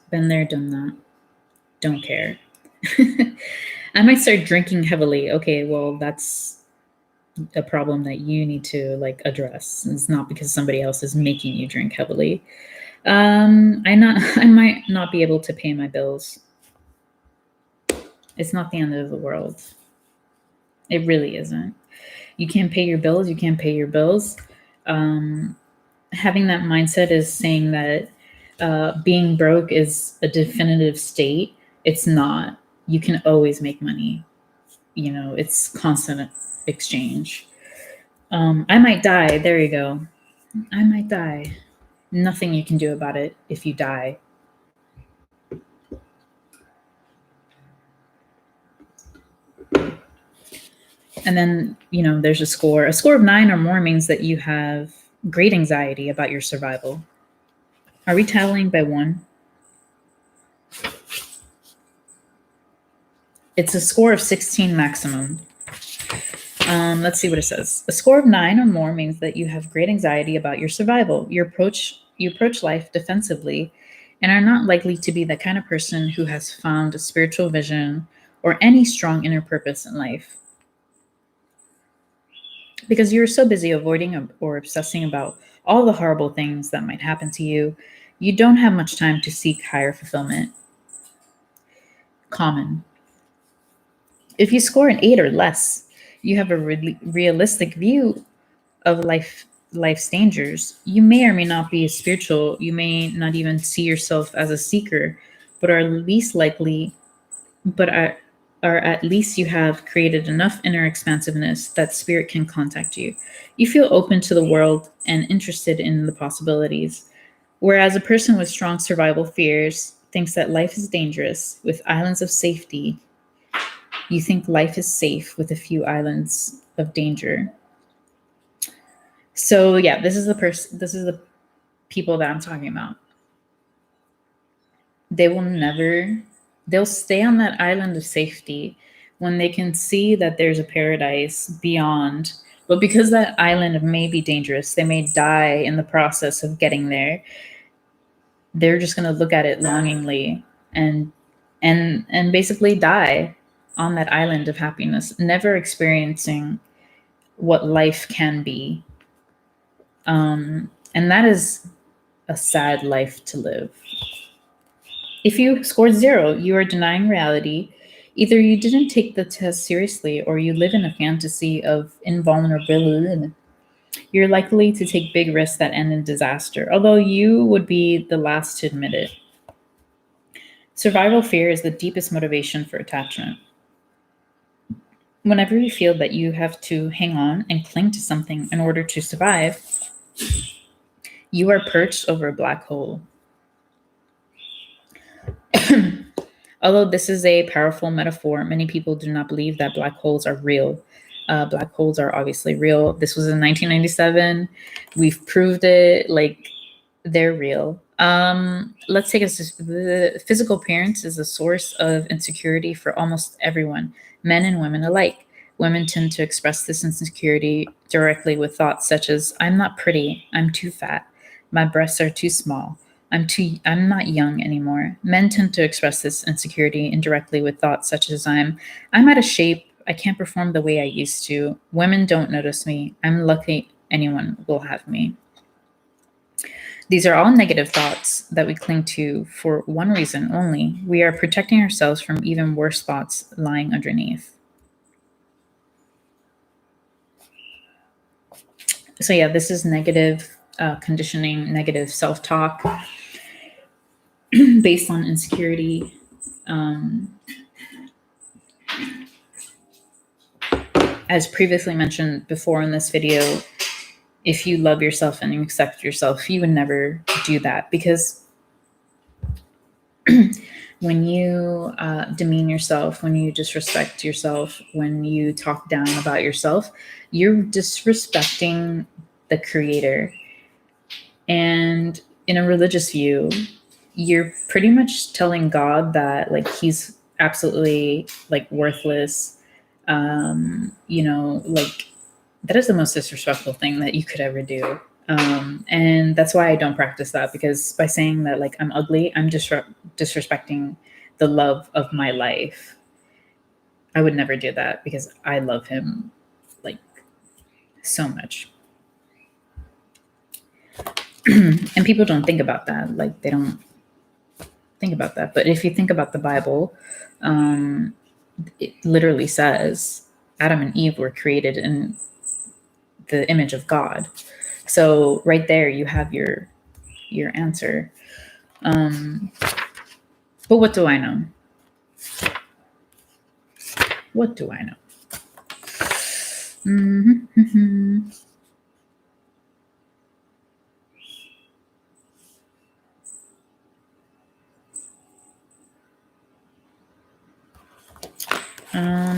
Been there, done that. Don't care. I might start drinking heavily. Okay, well, that's a problem that you need to address. It's not because somebody else is making you drink heavily. I might not be able to pay my bills. It's not the end of the world. It really isn't. You can't pay your bills. You can't pay your bills. Having that mindset is saying that being broke is a definitive state. It's not. You can always make money. It's constant exchange. I might die. There you go. I might die. Nothing you can do about it if you die. And then, there's a score. A score of 9 or more means that you have great anxiety about your survival. Are we tallying by 1? It's a score of 16 maximum. Let's see what it says. A score of 9 or more means that you have great anxiety about your survival. You approach life defensively and are not likely to be the kind of person who has found a spiritual vision or any strong inner purpose in life. Because you're so busy avoiding or obsessing about all the horrible things that might happen to you, you don't have much time to seek higher fulfillment. Common. If you score an 8 or less, you have a realistic view of life life's dangers. You may or may not be spiritual. You may not even see yourself as a seeker, but are least likely, but are at least you have created enough inner expansiveness that spirit can contact you. You feel open to the world and interested in the possibilities. Whereas a person with strong survival fears thinks that life is dangerous with islands of safety, you think life is safe with a few islands of danger. So yeah, this is the people that I'm talking about. They will never, they'll stay on that island of safety when they can see that there's a paradise beyond. But because that island may be dangerous, they may die in the process of getting there. They're just going to look at it longingly and basically die on that island of happiness, never experiencing what life can be. And that is a sad life to live. If you scored 0, you are denying reality. Either you didn't take the test seriously or you live in a fantasy of invulnerability. You're likely to take big risks that end in disaster, although you would be the last to admit it. Survival fear is the deepest motivation for attachment. Whenever you feel that you have to hang on and cling to something in order to survive, you are perched over a black hole. Although this is a powerful metaphor, many people do not believe that black holes are real. Black holes are obviously real. This was in 1997. We've proved it. Like, they're real. Let's take us to the physical appearance is a source of insecurity for almost everyone, men and women alike. Women tend to express this insecurity directly with thoughts such as, I'm not pretty, I'm too fat, my breasts are too small, I'm not young anymore. Men tend to express this insecurity indirectly with thoughts such as, I'm out of shape, I can't perform the way I used to. Women don't notice me. I'm lucky anyone will have me. These are all negative thoughts that we cling to for one reason only. We are protecting ourselves from even worse thoughts lying underneath. So yeah, this is negative conditioning, negative self-talk based on insecurity. As previously mentioned before in this video, if you love yourself and you accept yourself, you would never do that, because when you demean yourself, when you disrespect yourself, when you talk down about yourself, you're disrespecting the creator. And in a religious view, you're pretty much telling God that, like, he's absolutely, like, worthless. Like, that is the most disrespectful thing that you could ever do. And that's why I don't practice that, because by saying that, like, I'm ugly, I'm disrespecting the love of my life. I would never do that because I love him, like, so much. And people don't think about that. Like, they don't think about that. But if you think about the Bible, it literally says Adam and Eve were created in the image of God. So right there, you have your answer. But what do I know? What do I know?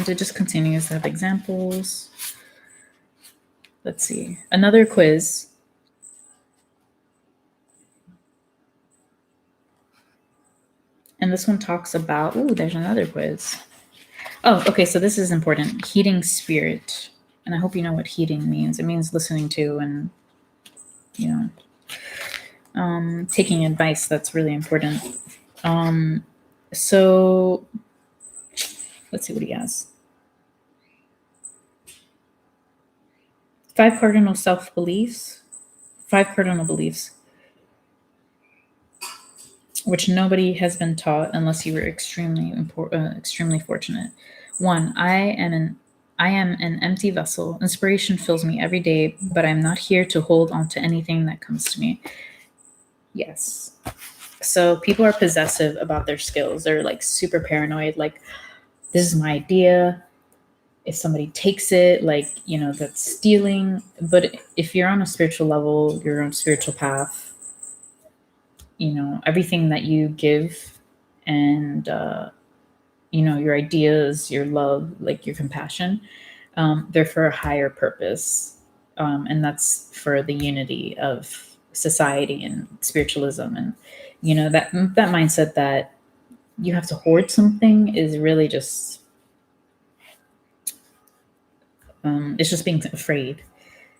It just continues to have examples. Let's see. Another quiz. And this one talks about, there's another quiz. Oh, okay, so this is important. Heeding spirit. And I hope you know what heeding means. It means listening to and, taking advice. That's really important. So let's see what he has. 5 cardinal self-beliefs. 5 cardinal beliefs, which nobody has been taught unless you were extremely fortunate. 1, I I am an empty vessel. Inspiration fills me every day, but I'm not here to hold on to anything that comes to me. Yes. So people are possessive about their skills. They're like super paranoid. Like, this is my idea. If somebody takes it, like, that's stealing. But if you're on a spiritual level, you're on a spiritual path, everything that you give and, your ideas, your love, like your compassion, they're for a higher purpose. And that's for the unity of society and spiritualism. And, that mindset that you have to hoard something is really just, it's just being afraid.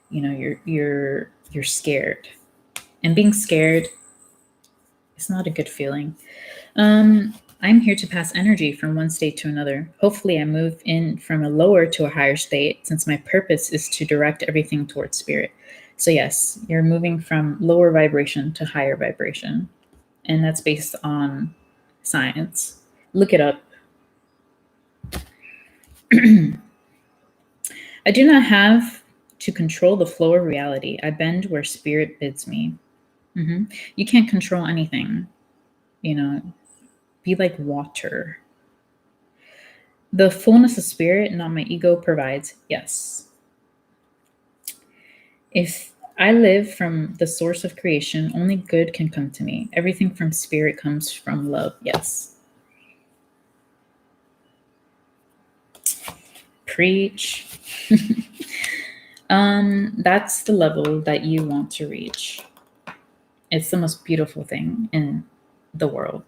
You're scared, and being scared is not a good feeling. I'm here to pass energy from one state to another. Hopefully, I move in from a lower to a higher state, since my purpose is to direct everything towards spirit. So, yes, you're moving from lower vibration to higher vibration. And that's based on science. Look it up. I do not have to control the flow of reality. I bend where spirit bids me. You can't control anything. Be like water. The fullness of spirit, not my ego, provides. Yes. If I live from the source of creation, only good can come to me. Everything from spirit comes from love. Yes. Preach. That's the level that you want to reach. It's the most beautiful thing in the world.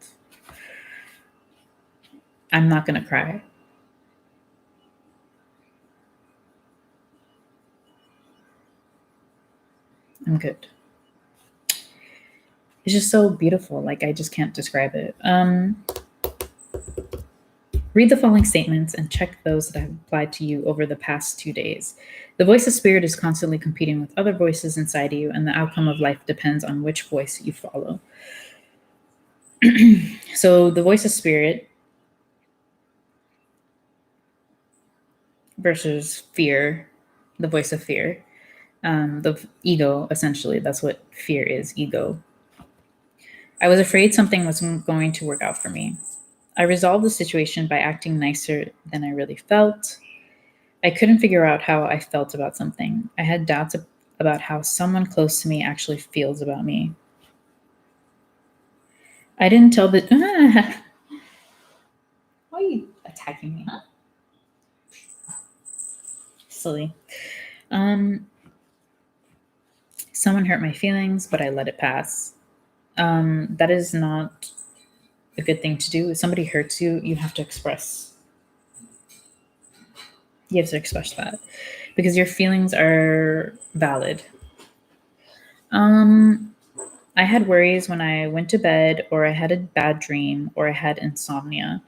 I'm not going to cry. I'm good. It's just so beautiful. Like, I just can't describe it. Read the following statements and check those that have applied to you over the past 2 days. The voice of spirit is constantly competing with other voices inside you, and the outcome of life depends on which voice you follow. So the voice of spirit versus fear, the voice of fear, the ego, essentially, that's what fear is, ego. I was afraid something wasn't going to work out for me. I resolved the situation by acting nicer than I really felt. I couldn't figure out how I felt about something. I had doubts about how someone close to me actually feels about me. I didn't tell the... Why are you attacking me, huh? Silly. Someone hurt my feelings, but I let it pass. That is not a good thing to do. If somebody hurts you, you have to express. You have to express that because your feelings are valid. I had worries when I went to bed, or I had a bad dream, or I had insomnia.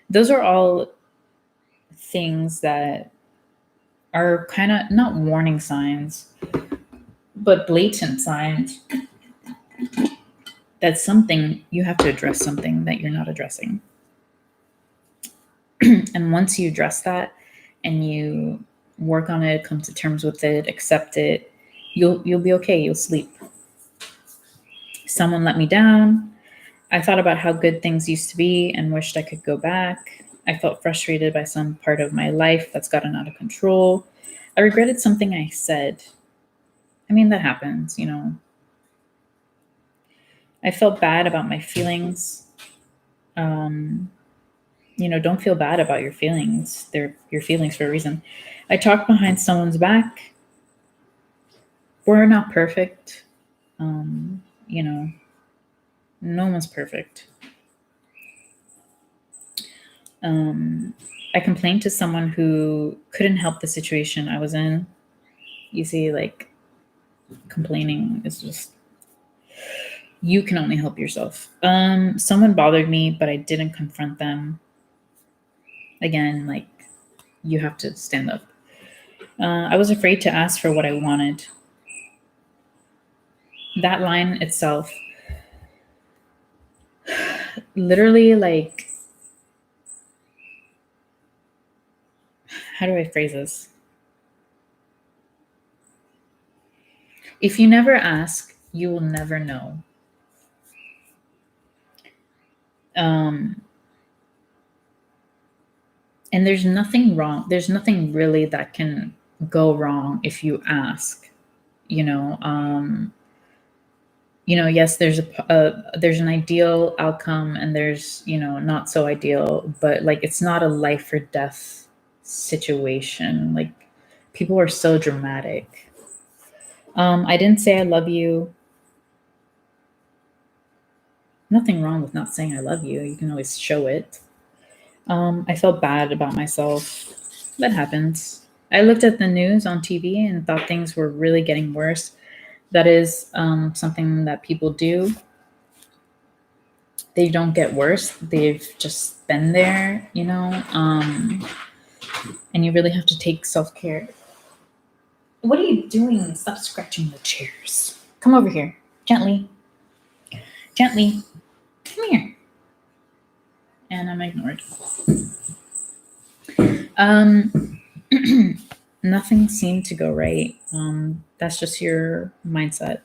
Those are all things that are kind of not warning signs, but blatant signs that you have to address something that you're not addressing. And once you address that and you work on it, come to terms with it, accept it, you'll be okay. You'll sleep. Someone let me down. I thought about how good things used to be and wished I could go back. I felt frustrated by some part of my life that's gotten out of control. I regretted something I said. I mean, that happens, I felt bad about my feelings. Don't feel bad about your feelings. They're your feelings for a reason. I talked behind someone's back. We're not perfect. No one's perfect. I complained to someone who couldn't help the situation I was in. You see, like, complaining is just, you can only help yourself. Someone bothered me, but I didn't confront them. Again, like, you have to stand up. I was afraid to ask for what I wanted. That line itself, literally, like, how how do I phrase this? If you never ask, you will never know. And there's nothing wrong. There's nothing really that can go wrong if you ask. Yes, there's there's an ideal outcome, and there's not so ideal, but like it's not a life or death situation. Like people are so dramatic. I didn't say I love you. Nothing wrong with not saying I love you. You can always show it. I felt bad about myself. That happens. I looked at the news on TV and thought things were really getting worse. That is something that people do. They don't get worse. They've just been there, and you really have to take self-care. What are you doing? Stop scratching the chairs. Come over here. Gently. Gently. Come here. And I'm ignored. Nothing seemed to go right. That's just your mindset.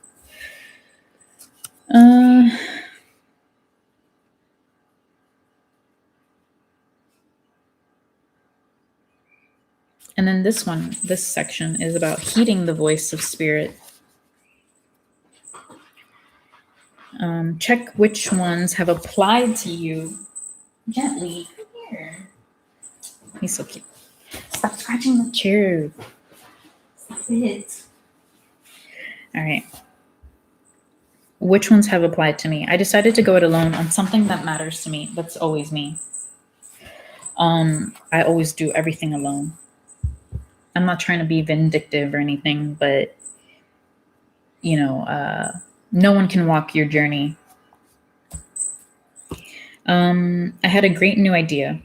And then this section is about heeding the voice of spirit. Check which ones have applied to you. Gently. Come here. He's so cute. Stop scratching the chair. Stop it. All right. Which ones have applied to me? I decided to go it alone on something that matters to me. That's always me. I always do everything alone. I'm not trying to be vindictive or anything, but no one can walk your journey. I had a great new idea.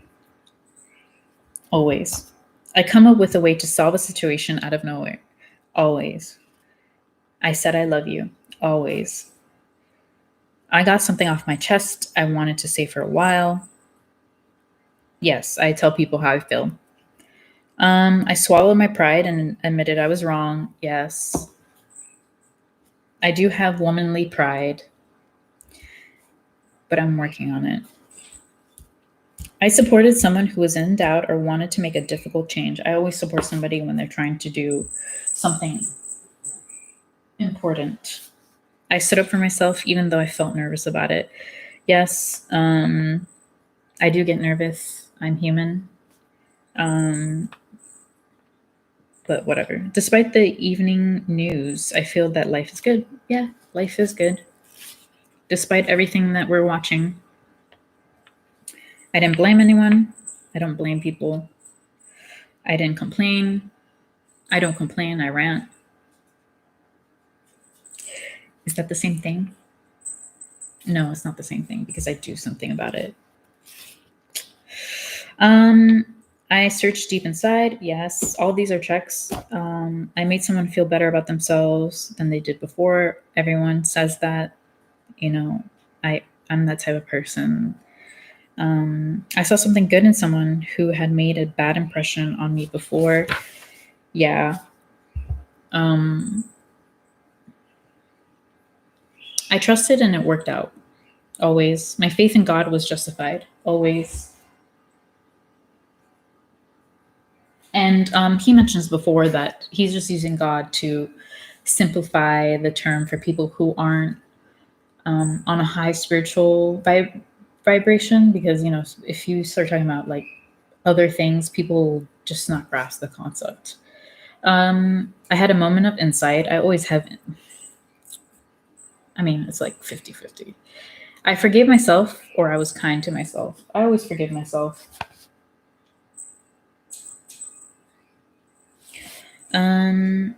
Always. I come up with a way to solve a situation out of nowhere. Always. I said I love you. Always. I got something off my chest I wanted to say for a while. Yes, I tell people how I feel. I swallowed my pride and admitted I was wrong. Yes. I do have womanly pride, but I'm working on it. I supported someone who was in doubt or wanted to make a difficult change. I always support somebody when they're trying to do something important. I stood up for myself even though I felt nervous about it. Yes, I do get nervous. I'm human. But whatever. Despite the evening news, I feel that life is good. Yeah, life is good. Despite everything that we're watching. I didn't blame anyone. I don't blame people. I didn't complain. I don't complain. I rant. Is that the same thing? No, it's not the same thing because I do something about it. I searched deep inside. Yes, all these are checks. I made someone feel better about themselves than they did before. Everyone says that. I'm that type of person. I saw something good in someone who had made a bad impression on me before. Yeah. I trusted and it worked out. Always. My faith in God was justified. Always. And he mentions before that he's just using God to simplify the term for people who aren't on a high spiritual vibration, because if you start talking about like other things, people will just not grasp the concept. I had a moment of insight. I always have. It's like 50-50. I forgave myself, or I was kind to myself. I always forgive myself.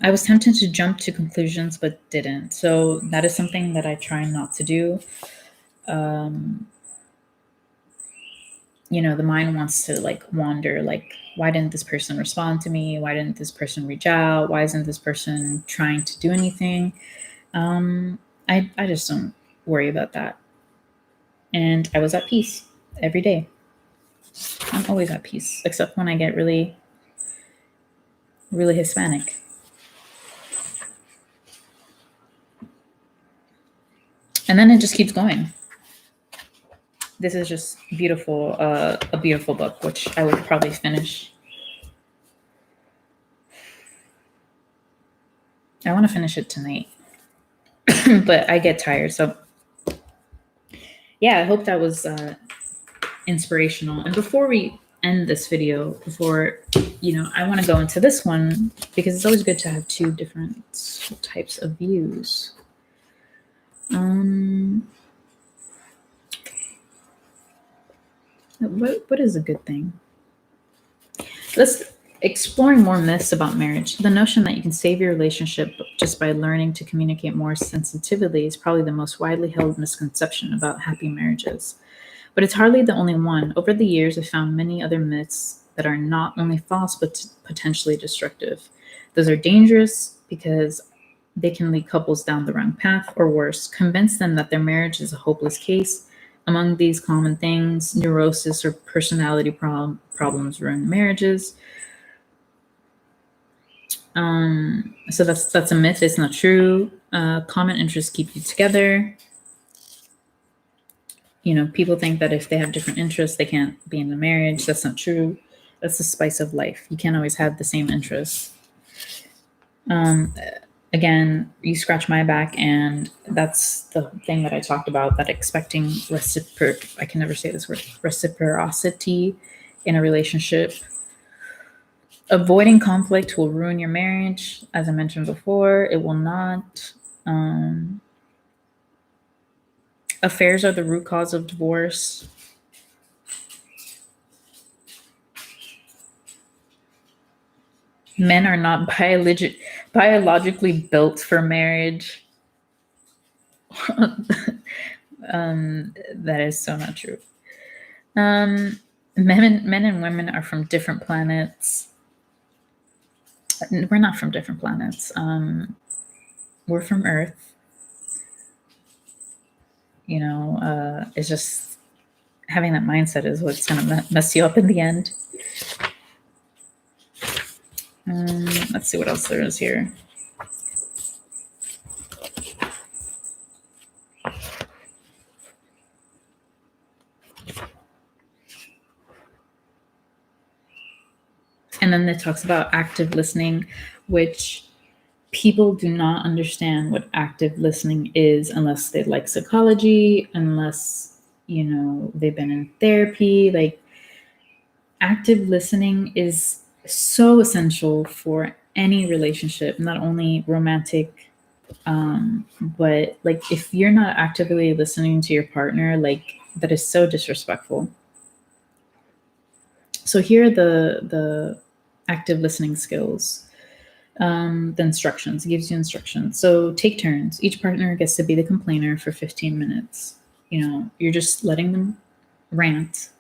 I was tempted to jump to conclusions, but didn't. So that is something that I try not to do. The mind wants to like wander, like, why didn't this person respond to me? Why didn't this person reach out? Why isn't this person trying to do anything? I just don't worry about that. And I was at peace every day. I'm always at peace, except when I get really really Hispanic. And then it just keeps going. This is just beautiful, a beautiful book, which I would probably finish. I want to finish it tonight, but I get tired. So yeah, I hope that was inspirational. And before we end this video, I want to go into this one because it's always good to have two different types of views. What is a good thing? Let's exploring more myths about marriage. The notion that you can save your relationship just by learning to communicate more sensitively is probably the most widely held misconception about happy marriages. But it's hardly the only one. Over the years, I've found many other myths that are not only false, but potentially destructive. Those are dangerous because they can lead couples down the wrong path, or worse, convince them that their marriage is a hopeless case. Among these common things, neurosis or personality problems ruin marriages. So that's a myth. It's not true. Common interests keep you together. People think that if they have different interests, they can't be in a marriage. That's not true. That's the spice of life. You can't always have the same interests. Again, you scratch my back, and that's the thing that I talked about, that expecting I can never say this word, reciprocity in a relationship. Avoiding conflict will ruin your marriage. As I mentioned before, it will not. Affairs are the root cause of divorce. Men are not biologically built for marriage. That is so not true. Men and women are from different planets. We're not from different planets. We're from Earth. It's just having that mindset is what's going to mess you up in the end. Let's see what else there is here. And then it talks about active listening, which people do not understand what active listening is unless they like psychology, unless, they've been in therapy. Like, active listening is so essential for any relationship, not only romantic, but like if you're not actively listening to your partner, like that is so disrespectful. So here are the active listening skills. The instructions, it gives you instructions. So take turns. Each partner gets to be the complainer for 15 minutes. You're just letting them rant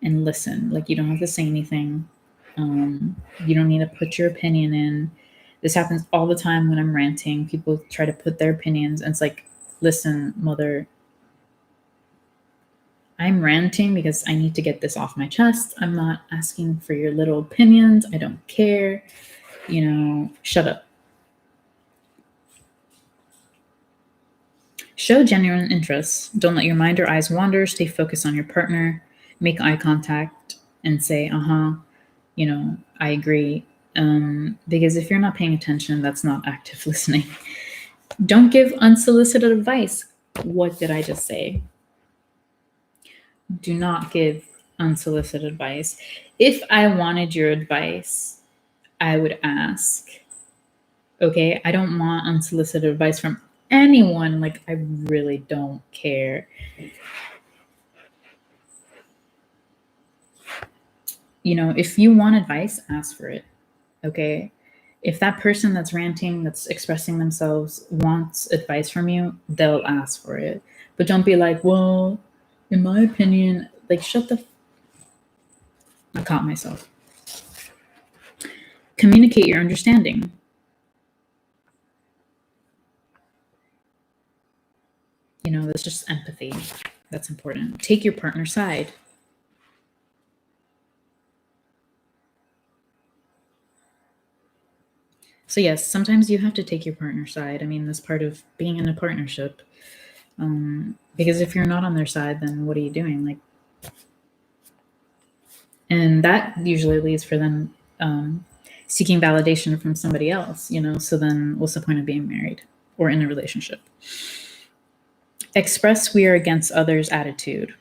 and listen. Like, you don't have to say anything. You don't need to put your opinion in. This happens all the time when I'm ranting. People try to put their opinions, and it's like, listen, mother, I'm ranting because I need to get this off my chest. I'm not asking for your little opinions. I don't care. Shut up. Show genuine interest. Don't let your mind or eyes wander. Stay focused on your partner. Make eye contact and say, I agree. Because if you're not paying attention, that's not active listening. Don't give unsolicited advice. What did I just say? Do not give unsolicited advice. If I wanted your advice, I would ask. Okay, I don't want unsolicited advice from anyone. Like, I really don't care. If you want advice, ask for it. Okay, if that person that's ranting, that's expressing themselves, wants advice from you, they'll ask for it. But don't be like, well, in my opinion, like, shut the I caught myself. Communicate your understanding. That's just empathy. That's important. Take your partner's side. So yes, sometimes you have to take your partner's side. I mean, that's part of being in a partnership. Because if you're not on their side, then what are you doing? Like, and that usually leads for them seeking validation from somebody else. So then, what's the point of being married or in a relationship? Express we are against others' attitude.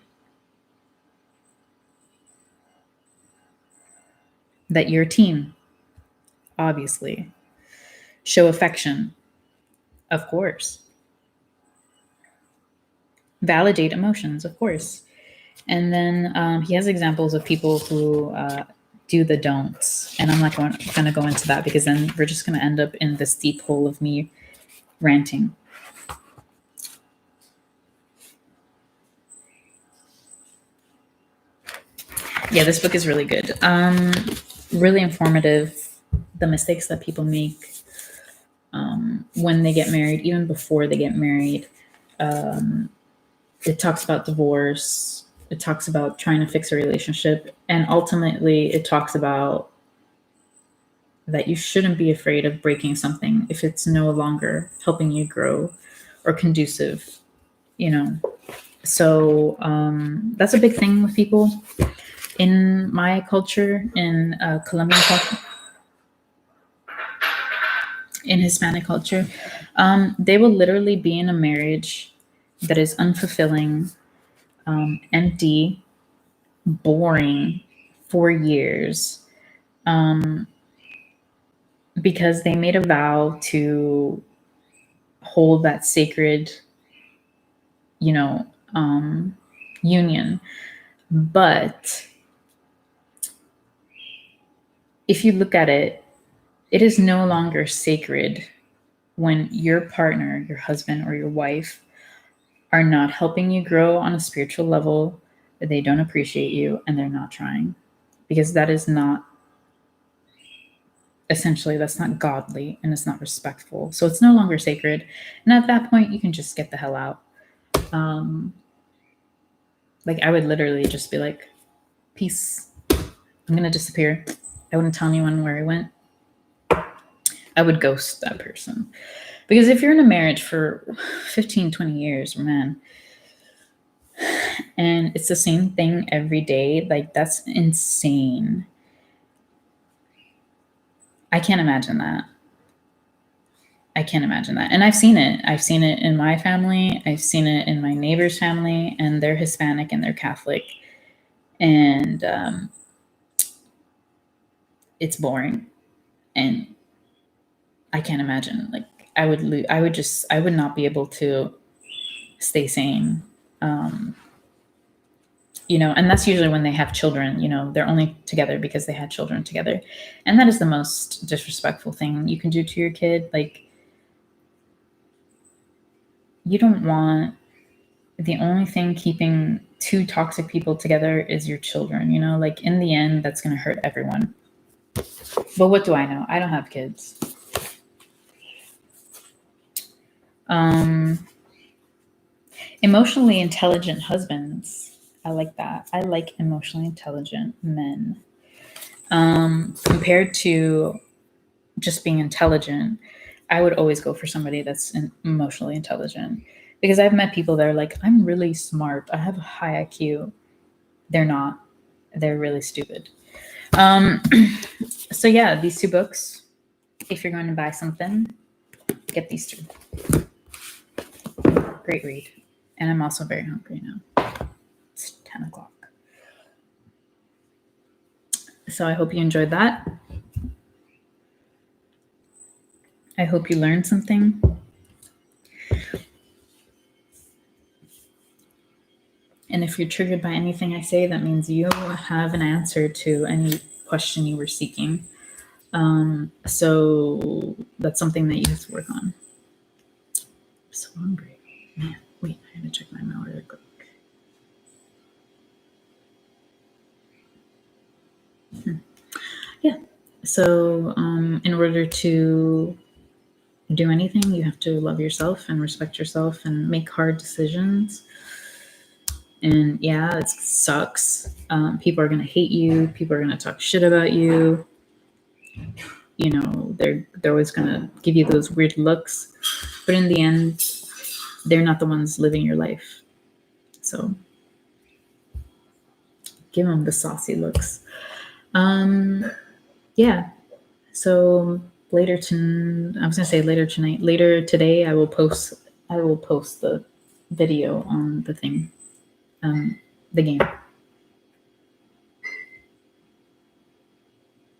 That you're a team, obviously. Show affection, of course. Validate emotions, of course. And then he has examples of people who do the don'ts. And I'm not going to go into that because then we're just going to end up in this deep hole of me ranting. Yeah, this book is really good. Really informative. The mistakes that people make when they get married, even before they get married. It talks about divorce. It talks about trying to fix a relationship. And ultimately, it talks about that you shouldn't be afraid of breaking something if it's no longer helping you grow or conducive, So that's a big thing with people in my culture, in Colombian culture, in Hispanic culture. They will literally be in a marriage that is unfulfilling, empty, boring for years, because they made a vow to hold that sacred, union. But if you look at it, it is no longer sacred when your partner, your husband, or your wife are not helping you grow on a spiritual level, that they don't appreciate you, and they're not trying. Because that is not, essentially, that's not godly and it's not respectful. So it's no longer sacred. And at that point, you can just get the hell out. Like, I would literally just be like, peace. I'm going to disappear. I wouldn't tell anyone where I went. I would ghost that person. Because if you're in a marriage for 15, 20 years, man, and it's the same thing every day, like, that's insane. I can't imagine that. And I've seen it. I've seen it in my family. I've seen it in my neighbor's family, and they're Hispanic and they're Catholic. And it's boring. And I can't imagine. Like, I would not be able to stay sane. And that's usually when they have children. They're only together because they had children together. And that is the most disrespectful thing you can do to your kid. Like, you don't want, the only thing keeping two toxic people together is your children. Like, in the end, that's going to hurt everyone. But what do I know? I don't have kids. Emotionally intelligent husbands. I like that. I like emotionally intelligent men. Compared to just being intelligent, I would always go for somebody that's emotionally intelligent. Because I've met people that are like, I'm really smart. I have a high IQ. They're not. They're really stupid. So yeah, these two books, if you're going to buy something, get these two. Great read. And I'm also very hungry now. It's 10 o'clock. So I hope you enjoyed that. I hope you learned something. And if you're triggered by anything I say, that means you have an answer to any question you were seeking. So that's something that you have to work on. I'm so hungry. Man, wait, I have to check my mail really quick. Yeah. So in order to do anything, you have to love yourself and respect yourself and make hard decisions. And yeah, it sucks. People are going to hate you. People are going to talk shit about you. you know, they're always gonna give you those weird looks, but in the end, they're not the ones living your life. So give them the saucy looks. Yeah. So later tonight, later today, I will post the video on the thing, the game.